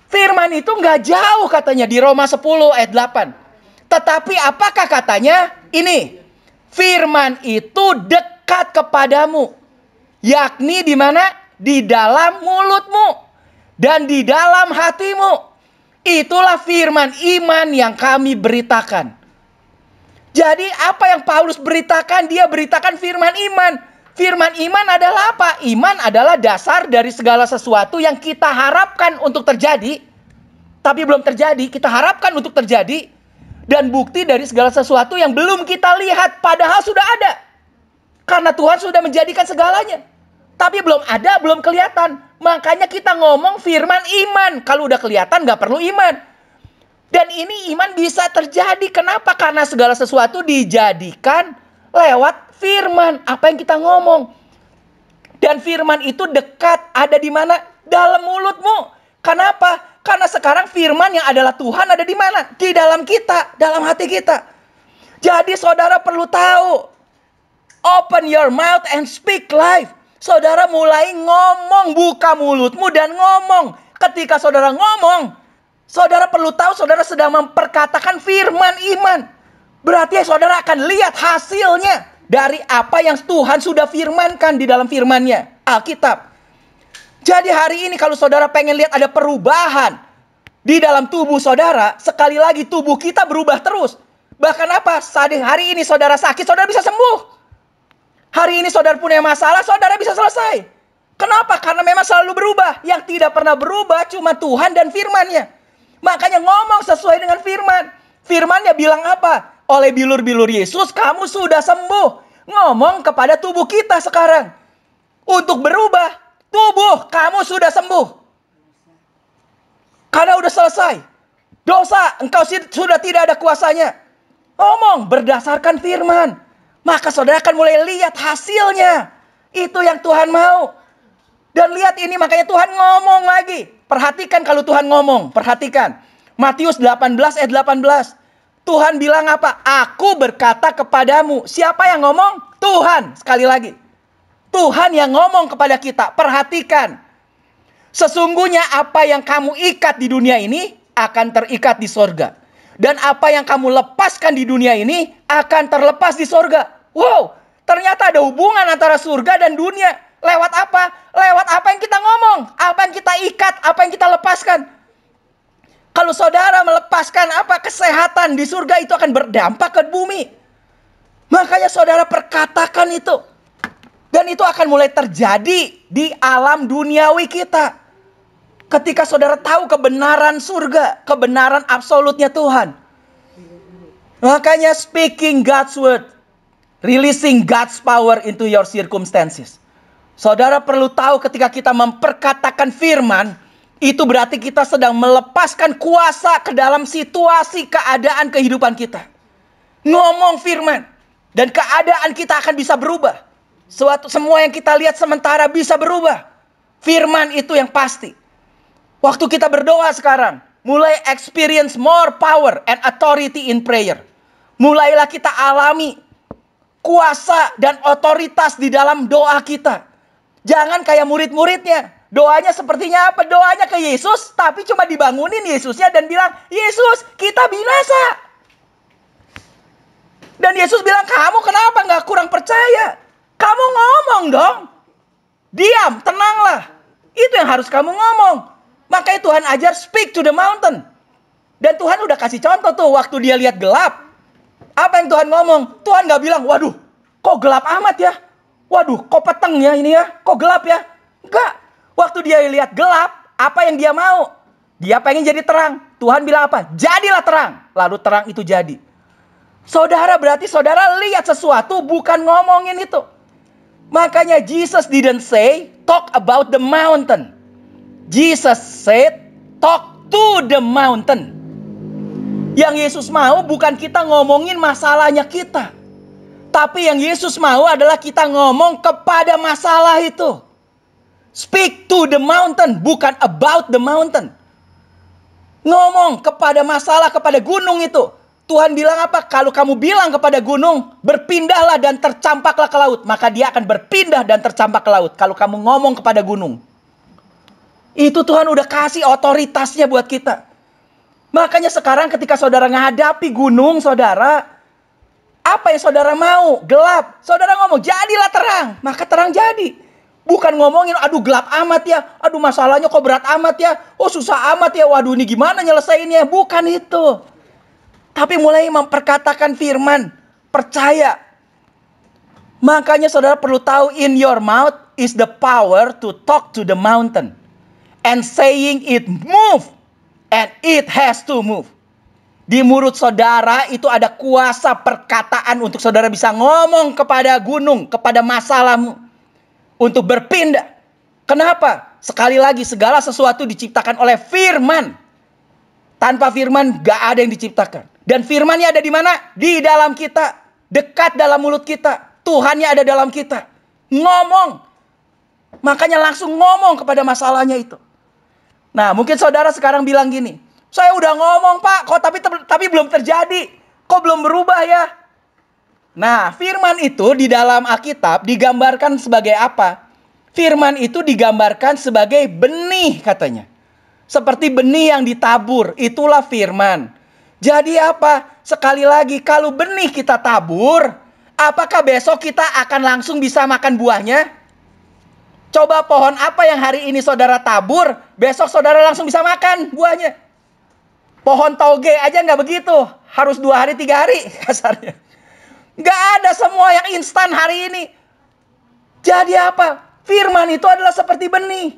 Firman itu nggak jauh katanya di Roma 10 ayat 8. Tetapi apakah katanya? Ini. Firman itu dekat kepadamu. Yakni di mana? Di dalam mulutmu. Dan di dalam hatimu. Itulah firman iman yang kami beritakan. Jadi apa yang Paulus beritakan? Dia beritakan firman iman. Firman iman adalah apa? Iman adalah dasar dari segala sesuatu yang kita harapkan untuk terjadi. Tapi belum terjadi, kita harapkan untuk terjadi. Dan bukti dari segala sesuatu yang belum kita lihat, padahal sudah ada. Karena Tuhan sudah menjadikan segalanya. Tapi belum ada, belum kelihatan. Makanya kita ngomong firman iman. Kalau udah kelihatan gak perlu iman. Dan ini iman bisa terjadi. Kenapa? Karena segala sesuatu dijadikan lewat firman, apa yang kita ngomong. Dan firman itu dekat, ada di mana? Dalam mulutmu. Kenapa? Karena sekarang firman yang adalah Tuhan ada di mana? Di dalam kita, dalam hati kita. Jadi saudara perlu tahu. Open your mouth and speak life. Saudara mulai ngomong, buka mulutmu dan ngomong. Ketika saudara ngomong, saudara perlu tahu saudara sedang memperkatakan firman iman. Berarti saudara akan lihat hasilnya dari apa yang Tuhan sudah firmankan di dalam firman-Nya, Alkitab. Jadi hari ini kalau saudara pengen lihat ada perubahan di dalam tubuh saudara, sekali lagi tubuh kita berubah terus. Bahkan apa? Saat hari ini saudara sakit, saudara bisa sembuh. Hari ini saudara punya masalah, saudara bisa selesai. Kenapa? Karena memang selalu berubah. Yang tidak pernah berubah cuma Tuhan dan firman-Nya. Makanya ngomong sesuai dengan firman. Firman-Nya bilang apa? Oleh bilur-bilur Yesus kamu sudah sembuh. Ngomong kepada tubuh kita sekarang. Untuk berubah. Tubuh kamu sudah sembuh. Karena udah selesai. Dosa engkau sudah tidak ada kuasanya. Ngomong berdasarkan firman. Maka saudara akan mulai lihat hasilnya. Itu yang Tuhan mau. Dan lihat ini makanya Tuhan ngomong lagi. Perhatikan kalau Tuhan ngomong. Perhatikan. Matius 18 ayat 18. Tuhan bilang apa? Aku berkata kepadamu. Siapa yang ngomong? Tuhan. Sekali lagi. Tuhan yang ngomong kepada kita. Perhatikan. Sesungguhnya apa yang kamu ikat di dunia ini akan terikat di sorga. Dan apa yang kamu lepaskan di dunia ini akan terlepas di sorga. Wow, ternyata ada hubungan antara surga dan dunia. Lewat apa? Lewat apa yang kita ngomong. Apa yang kita ikat, apa yang kita lepaskan. Kalau saudara melepaskan apa? Kesehatan di surga itu akan berdampak ke bumi. Makanya saudara perkatakan itu. Dan itu akan mulai terjadi di alam duniawi kita. Ketika saudara tahu kebenaran surga, kebenaran absolutnya Tuhan. Makanya speaking God's word, releasing God's power into your circumstances. Saudara perlu tahu ketika kita memperkatakan firman, itu berarti kita sedang melepaskan kuasa ke dalam situasi keadaan kehidupan kita. Ngomong firman, dan keadaan kita akan bisa berubah. Semua yang kita lihat sementara bisa berubah. Firman itu yang pasti. Waktu kita berdoa sekarang, mulai experience more power and authority in prayer. Mulailah kita alami kuasa dan otoritas di dalam doa kita. Jangan kayak murid-muridnya. Doanya sepertinya apa? Doanya ke Yesus, tapi cuma dibangunin Yesusnya dan bilang, Yesus, kita binasa. Dan Yesus bilang, kamu kenapa nggak kurang percaya? Kamu ngomong dong. Diam, tenanglah. Itu yang harus kamu ngomong. Makanya Tuhan ajar speak to the mountain. Dan Tuhan udah kasih contoh tuh waktu dia lihat gelap. Apa yang Tuhan ngomong? Tuhan gak bilang, waduh, kok gelap amat ya? Waduh, kok peteng ya ini ya? Kok gelap ya? Enggak. Waktu dia lihat gelap, apa yang dia mau? Dia pengen jadi terang. Tuhan bilang apa? Jadilah terang. Lalu terang itu jadi. Saudara, berarti saudara lihat sesuatu, bukan ngomongin itu. Makanya Jesus didn't say, talk about the mountain. Jesus said, talk to the mountain. Yang Yesus mau bukan kita ngomongin masalahnya kita. Tapi yang Yesus mau adalah kita ngomong kepada masalah itu. Speak to the mountain, bukan about the mountain. Ngomong kepada masalah, kepada gunung itu. Tuhan bilang apa? Kalau kamu bilang kepada gunung, berpindahlah dan tercampaklah ke laut. Maka dia akan berpindah dan tercampak ke laut. Kalau kamu ngomong kepada gunung. Itu Tuhan udah kasih otoritasnya buat kita. Makanya sekarang ketika saudara menghadapi gunung, saudara, apa yang saudara mau? Gelap. Saudara ngomong, jadilah terang. Maka terang jadi. Bukan ngomongin, aduh gelap amat ya. Aduh masalahnya kok berat amat ya. Oh susah amat ya. Waduh ini gimana nyelesainnya. Bukan itu. Tapi mulai memperkatakan firman. Percaya. Makanya saudara perlu tahu, in your mouth is the power to talk to the mountain. And saying it move. And it has to move. Di mulut saudara itu ada kuasa perkataan untuk saudara bisa ngomong kepada gunung, kepada masalahmu. Untuk berpindah. Kenapa? Sekali lagi segala sesuatu diciptakan oleh firman. Tanpa firman gak ada yang diciptakan. Dan firmannya ada di mana? Di dalam kita. Dekat dalam mulut kita. Tuhannya ada dalam kita. Ngomong. Makanya langsung ngomong kepada masalahnya itu. Nah mungkin saudara sekarang bilang gini. Saya udah ngomong pak. Kok tapi belum terjadi. Kok belum berubah ya? Nah, firman itu di dalam Alkitab digambarkan sebagai apa? Firman itu digambarkan sebagai benih katanya. Seperti benih yang ditabur, itulah firman. Jadi apa? Sekali lagi, kalau benih kita tabur, apakah besok kita akan langsung bisa makan buahnya? Coba pohon apa yang hari ini saudara tabur, besok saudara langsung bisa makan buahnya? Pohon toge aja nggak begitu. Harus 2 hari 3 hari kasarnya. Gak ada semua yang instan hari ini. Jadi apa? Firman itu adalah seperti benih.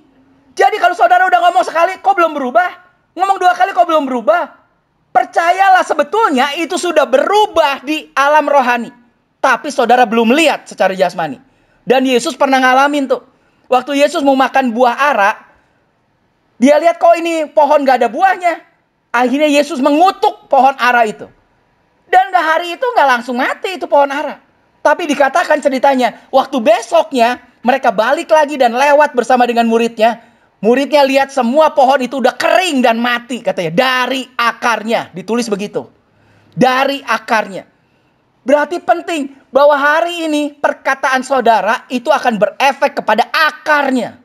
Jadi kalau saudara udah ngomong sekali, kok belum berubah? Ngomong 2 kali, kok belum berubah? Percayalah sebetulnya itu sudah berubah di alam rohani. Tapi saudara belum lihat secara jasmani. Dan Yesus pernah ngalamin tuh. Waktu Yesus mau makan buah ara, dia lihat kok ini pohon gak ada buahnya. Akhirnya Yesus mengutuk pohon ara itu. Dan hari itu nggak langsung mati itu pohon ara. Tapi dikatakan ceritanya, waktu besoknya mereka balik lagi dan lewat bersama dengan muridnya. Muridnya lihat semua pohon itu udah kering dan mati katanya. Dari akarnya, ditulis begitu. Dari akarnya. Berarti penting bahwa hari ini perkataan saudara itu akan berefek kepada akarnya.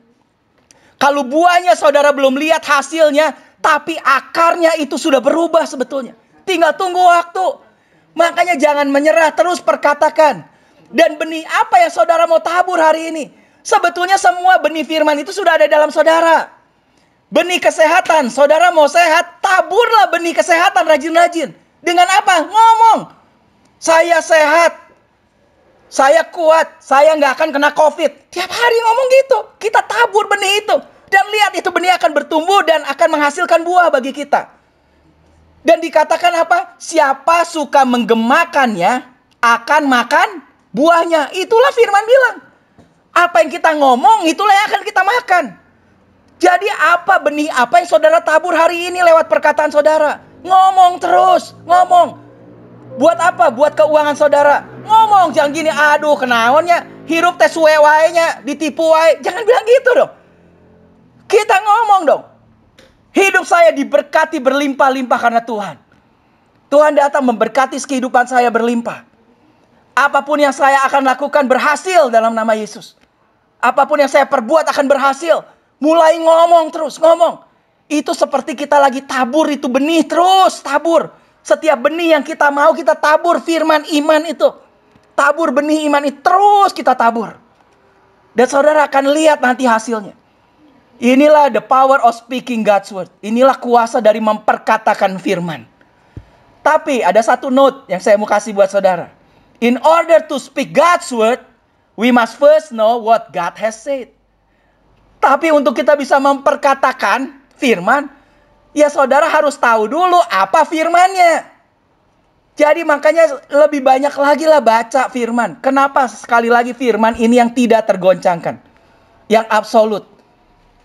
Kalau buahnya saudara belum lihat hasilnya, tapi akarnya itu sudah berubah sebetulnya. Tinggal tunggu waktu. Makanya jangan menyerah, terus perkatakan. Dan benih apa yang saudara mau tabur hari ini? Sebetulnya semua benih firman itu sudah ada dalam saudara. Benih kesehatan, saudara mau sehat, taburlah benih kesehatan rajin-rajin. Dengan apa? Ngomong. Saya sehat. Saya kuat. Saya nggak akan kena COVID. Tiap hari ngomong gitu. Kita tabur benih itu. Dan lihat itu benih akan bertumbuh dan akan menghasilkan buah bagi kita. Dan dikatakan apa? Siapa suka menggemakannya akan makan buahnya. Itulah firman bilang. Apa yang kita ngomong itulah yang akan kita makan. Jadi apa benih apa yang saudara tabur hari ini lewat perkataan saudara? Ngomong terus, ngomong. Buat apa? Buat keuangan saudara. Ngomong, jangan gini, aduh kenaonnya, hirup teh suwe wae-nya, ditipu wae. Jangan bilang gitu dong. Kita ngomong dong. Hidup saya diberkati berlimpah-limpah karena Tuhan. Tuhan datang memberkati kehidupan saya berlimpah. Apapun yang saya akan lakukan berhasil dalam nama Yesus. Apapun yang saya perbuat akan berhasil. Mulai ngomong terus, ngomong. Itu seperti kita lagi tabur itu benih, terus tabur. Setiap benih yang kita mau kita tabur firman iman itu. Tabur benih iman itu terus kita tabur. Dan saudara akan lihat nanti hasilnya. Inilah the power of speaking God's word. Inilah kuasa dari memperkatakan firman. Tapi ada satu note yang saya mau kasih buat saudara. In order to speak God's word, we must first know what God has said. Tapi untuk kita bisa memperkatakan firman, ya saudara harus tahu dulu apa firmannya. Jadi makanya lebih banyak lagi lah baca firman. Kenapa sekali lagi firman ini yang tidak tergoncangkan? Yang absolut.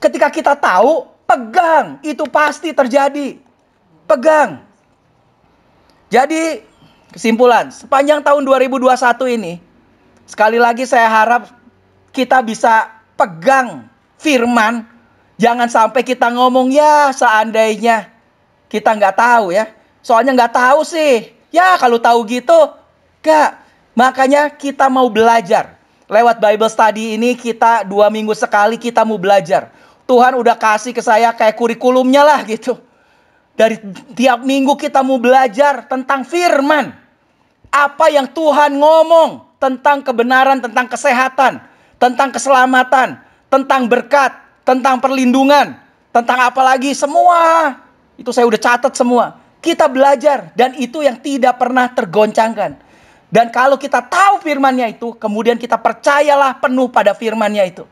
Ketika kita tahu, pegang. Itu pasti terjadi. Pegang. Jadi kesimpulan, sepanjang tahun 2021 ini, sekali lagi saya harap kita bisa pegang firman. Jangan sampai kita ngomong, ya seandainya. Kita nggak tahu ya. Soalnya nggak tahu sih. Ya kalau tahu gitu, nggak. Makanya kita mau belajar. Lewat Bible study ini kita 2 minggu sekali kita mau belajar. Tuhan udah kasih ke saya kayak kurikulumnya lah gitu. Dari tiap minggu kita mau belajar tentang firman. Apa yang Tuhan ngomong tentang kebenaran, tentang kesehatan, tentang keselamatan, tentang berkat, tentang perlindungan, tentang apa lagi, semua. Itu saya udah catat semua. Kita belajar dan itu yang tidak pernah tergoncangkan. Dan kalau kita tahu firman-Nya itu, kemudian kita percayalah penuh pada firman-Nya itu.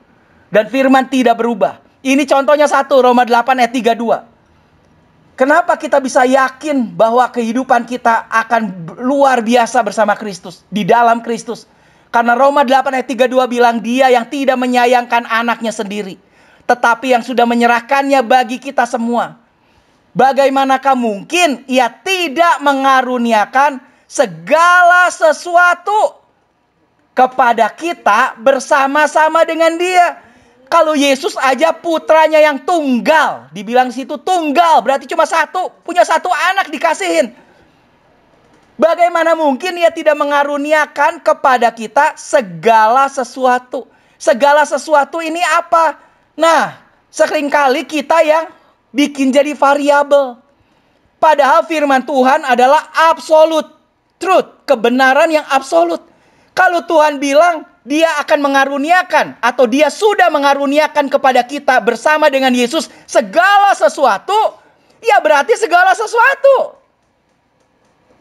Dan firman tidak berubah. Ini contohnya 1 Roma 8 ayat 32. Kenapa kita bisa yakin bahwa kehidupan kita akan luar biasa bersama Kristus, di dalam Kristus? Karena Roma 8 ayat 32 bilang dia yang tidak menyayangkan anaknya sendiri, tetapi yang sudah menyerahkannya bagi kita semua. Bagaimanakah mungkin ia tidak mengaruniakan segala sesuatu kepada kita bersama-sama dengan dia? Kalau Yesus aja putranya yang tunggal, dibilang situ tunggal, berarti cuma satu, punya satu anak dikasihin. Bagaimana mungkin ia tidak mengaruniakan kepada kita segala sesuatu? Segala sesuatu ini apa? Nah, seringkali kita yang bikin jadi variabel. Padahal firman Tuhan adalah absolute truth, kebenaran yang absolut. Kalau Tuhan bilang dia akan mengaruniakan atau dia sudah mengaruniakan kepada kita bersama dengan Yesus segala sesuatu, ya berarti segala sesuatu.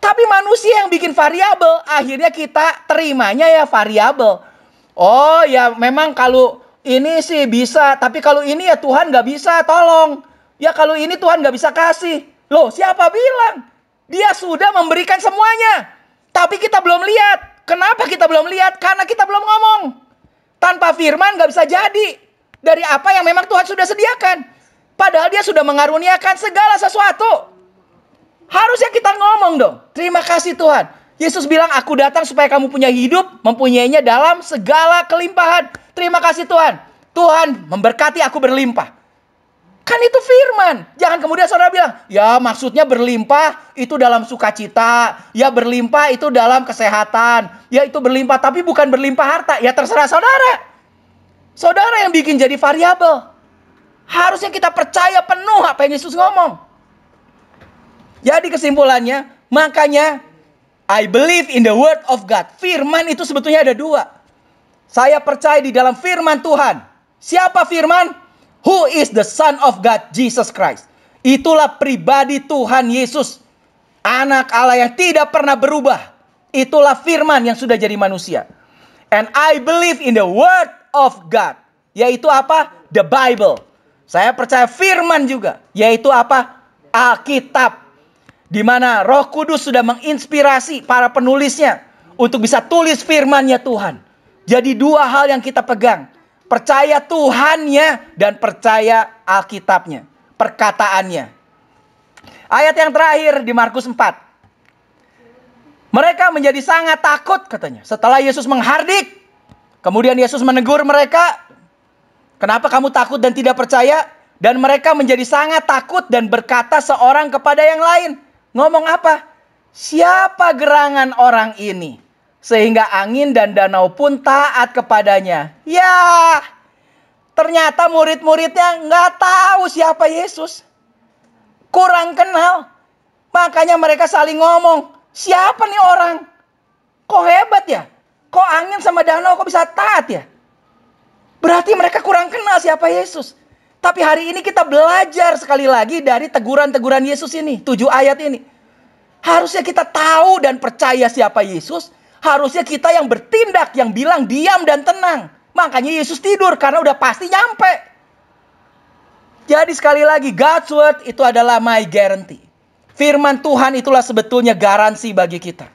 Tapi manusia yang bikin variabel, akhirnya kita terimanya ya variabel. Oh ya memang kalau ini sih bisa, tapi kalau ini ya Tuhan gak bisa, tolong. Ya kalau ini Tuhan gak bisa kasih. Loh siapa bilang? Dia sudah memberikan semuanya. Tapi kita belum lihat. Kenapa kita belum lihat? Karena kita belum ngomong. Tanpa firman gak bisa jadi. Dari apa yang memang Tuhan sudah sediakan. Padahal dia sudah mengaruniakan segala sesuatu. Harusnya kita ngomong dong. Terima kasih Tuhan. Yesus bilang aku datang supaya kamu punya hidup. Mempunyainya dalam segala kelimpahan. Terima kasih Tuhan. Tuhan memberkati aku berlimpah. Kan itu firman. Jangan kemudian saudara bilang, ya maksudnya berlimpah itu dalam sukacita. Ya berlimpah itu dalam kesehatan. Ya itu berlimpah, tapi bukan berlimpah harta. Ya terserah saudara. Saudara yang bikin jadi variabel. Harusnya kita percaya penuh apa yang Yesus ngomong. Jadi kesimpulannya, makanya I believe in the word of God. Firman itu sebetulnya ada 2. Saya percaya di dalam firman Tuhan. Siapa firman? Who is the Son of God, Jesus Christ. Itulah pribadi Tuhan Yesus. Anak Allah yang tidak pernah berubah. Itulah firman yang sudah jadi manusia. And I believe in the word of God. Yaitu apa? The Bible. Saya percaya firman juga. Yaitu apa? Alkitab. Di mana Roh Kudus sudah menginspirasi para penulisnya untuk bisa tulis firman-Nya Tuhan. Jadi 2 hal yang kita pegang. Percaya Tuhannya dan percaya Alkitabnya, perkataannya. Ayat yang terakhir di Markus 4. Mereka menjadi sangat takut katanya. Setelah Yesus menghardik, kemudian Yesus menegur mereka. Kenapa kamu takut dan tidak percaya? Dan mereka menjadi sangat takut dan berkata seorang kepada yang lain. Ngomong apa? Siapa gerangan orang ini? sehingga angin dan danau pun taat kepadanya. Ya, ternyata murid-muridnya nggak tahu siapa Yesus. Kurang kenal. Makanya mereka saling ngomong, siapa nih orang? Kok hebat ya? Kok angin sama danau kok bisa taat ya? Berarti mereka kurang kenal siapa Yesus. Tapi hari ini kita belajar sekali lagi dari teguran-teguran Yesus ini. 7 ayat ini. Harusnya kita tahu dan percaya siapa Yesus. Harusnya kita yang bertindak, yang bilang diam dan tenang. Makanya Yesus tidur karena udah pasti nyampe. Jadi sekali lagi, God's word itu adalah my guarantee. Firman Tuhan itulah sebetulnya garansi bagi kita.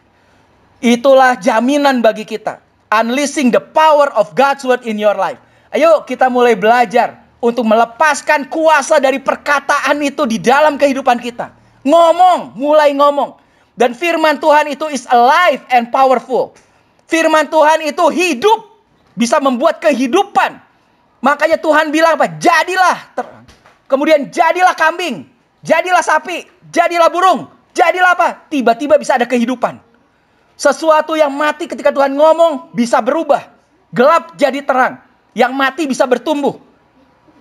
Itulah jaminan bagi kita. Unleashing the power of God's word in your life. Ayo kita mulai belajar untuk melepaskan kuasa dari perkataan itu di dalam kehidupan kita. Ngomong, mulai ngomong. Dan firman Tuhan itu is alive and powerful. Firman Tuhan itu hidup, bisa membuat kehidupan. Makanya Tuhan bilang apa? Jadilah terang. Kemudian jadilah kambing, jadilah sapi, jadilah burung, jadilah apa? Tiba-tiba bisa ada kehidupan. Sesuatu yang mati ketika Tuhan ngomong bisa berubah. Gelap jadi terang. Yang mati bisa bertumbuh.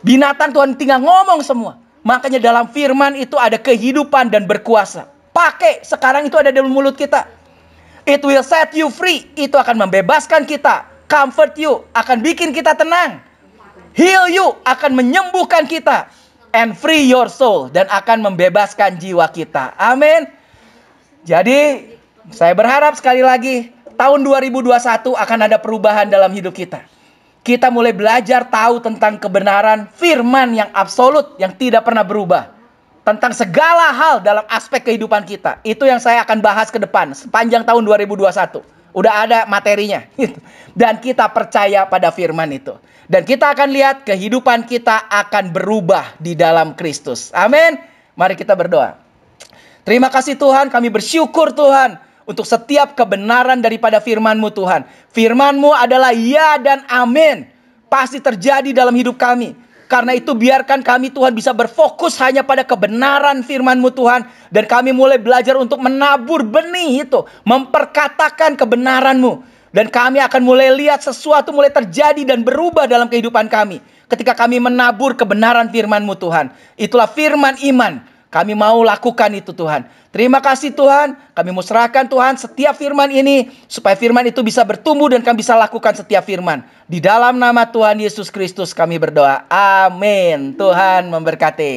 Binatang Tuhan tinggal ngomong semua. Makanya dalam firman itu ada kehidupan dan berkuasa. Pakai, sekarang itu ada dalam mulut kita. It will set you free. Itu akan membebaskan kita. Comfort you, akan bikin kita tenang. Heal you, akan menyembuhkan kita. And free your soul, dan akan membebaskan jiwa kita. Amin. Jadi saya berharap sekali lagi tahun 2021 akan ada perubahan dalam hidup kita. Kita mulai belajar tahu tentang kebenaran firman yang absolut, yang tidak pernah berubah. Tentang segala hal dalam aspek kehidupan kita. Itu yang saya akan bahas ke depan sepanjang tahun 2021. Udah ada materinya. Dan kita percaya pada firman itu. Dan kita akan lihat kehidupan kita akan berubah di dalam Kristus. Amin. Mari kita berdoa. Terima kasih Tuhan, kami bersyukur Tuhan untuk setiap kebenaran daripada firman-Mu Tuhan. Firman-Mu adalah ya dan amin. Pasti terjadi dalam hidup kami. Karena itu biarkan kami Tuhan bisa berfokus hanya pada kebenaran firman-Mu Tuhan. Dan kami mulai belajar untuk menabur benih itu. Memperkatakan kebenaran-Mu. Dan kami akan mulai lihat sesuatu mulai terjadi dan berubah dalam kehidupan kami. Ketika kami menabur kebenaran firman-Mu Tuhan. Itulah firman iman. Kami mau lakukan itu Tuhan. Terima kasih Tuhan. Kami mau serahkan Tuhan setiap firman ini. Supaya firman itu bisa bertumbuh dan kami bisa lakukan setiap firman. Di dalam nama Tuhan Yesus Kristus kami berdoa. Amin. Tuhan memberkati.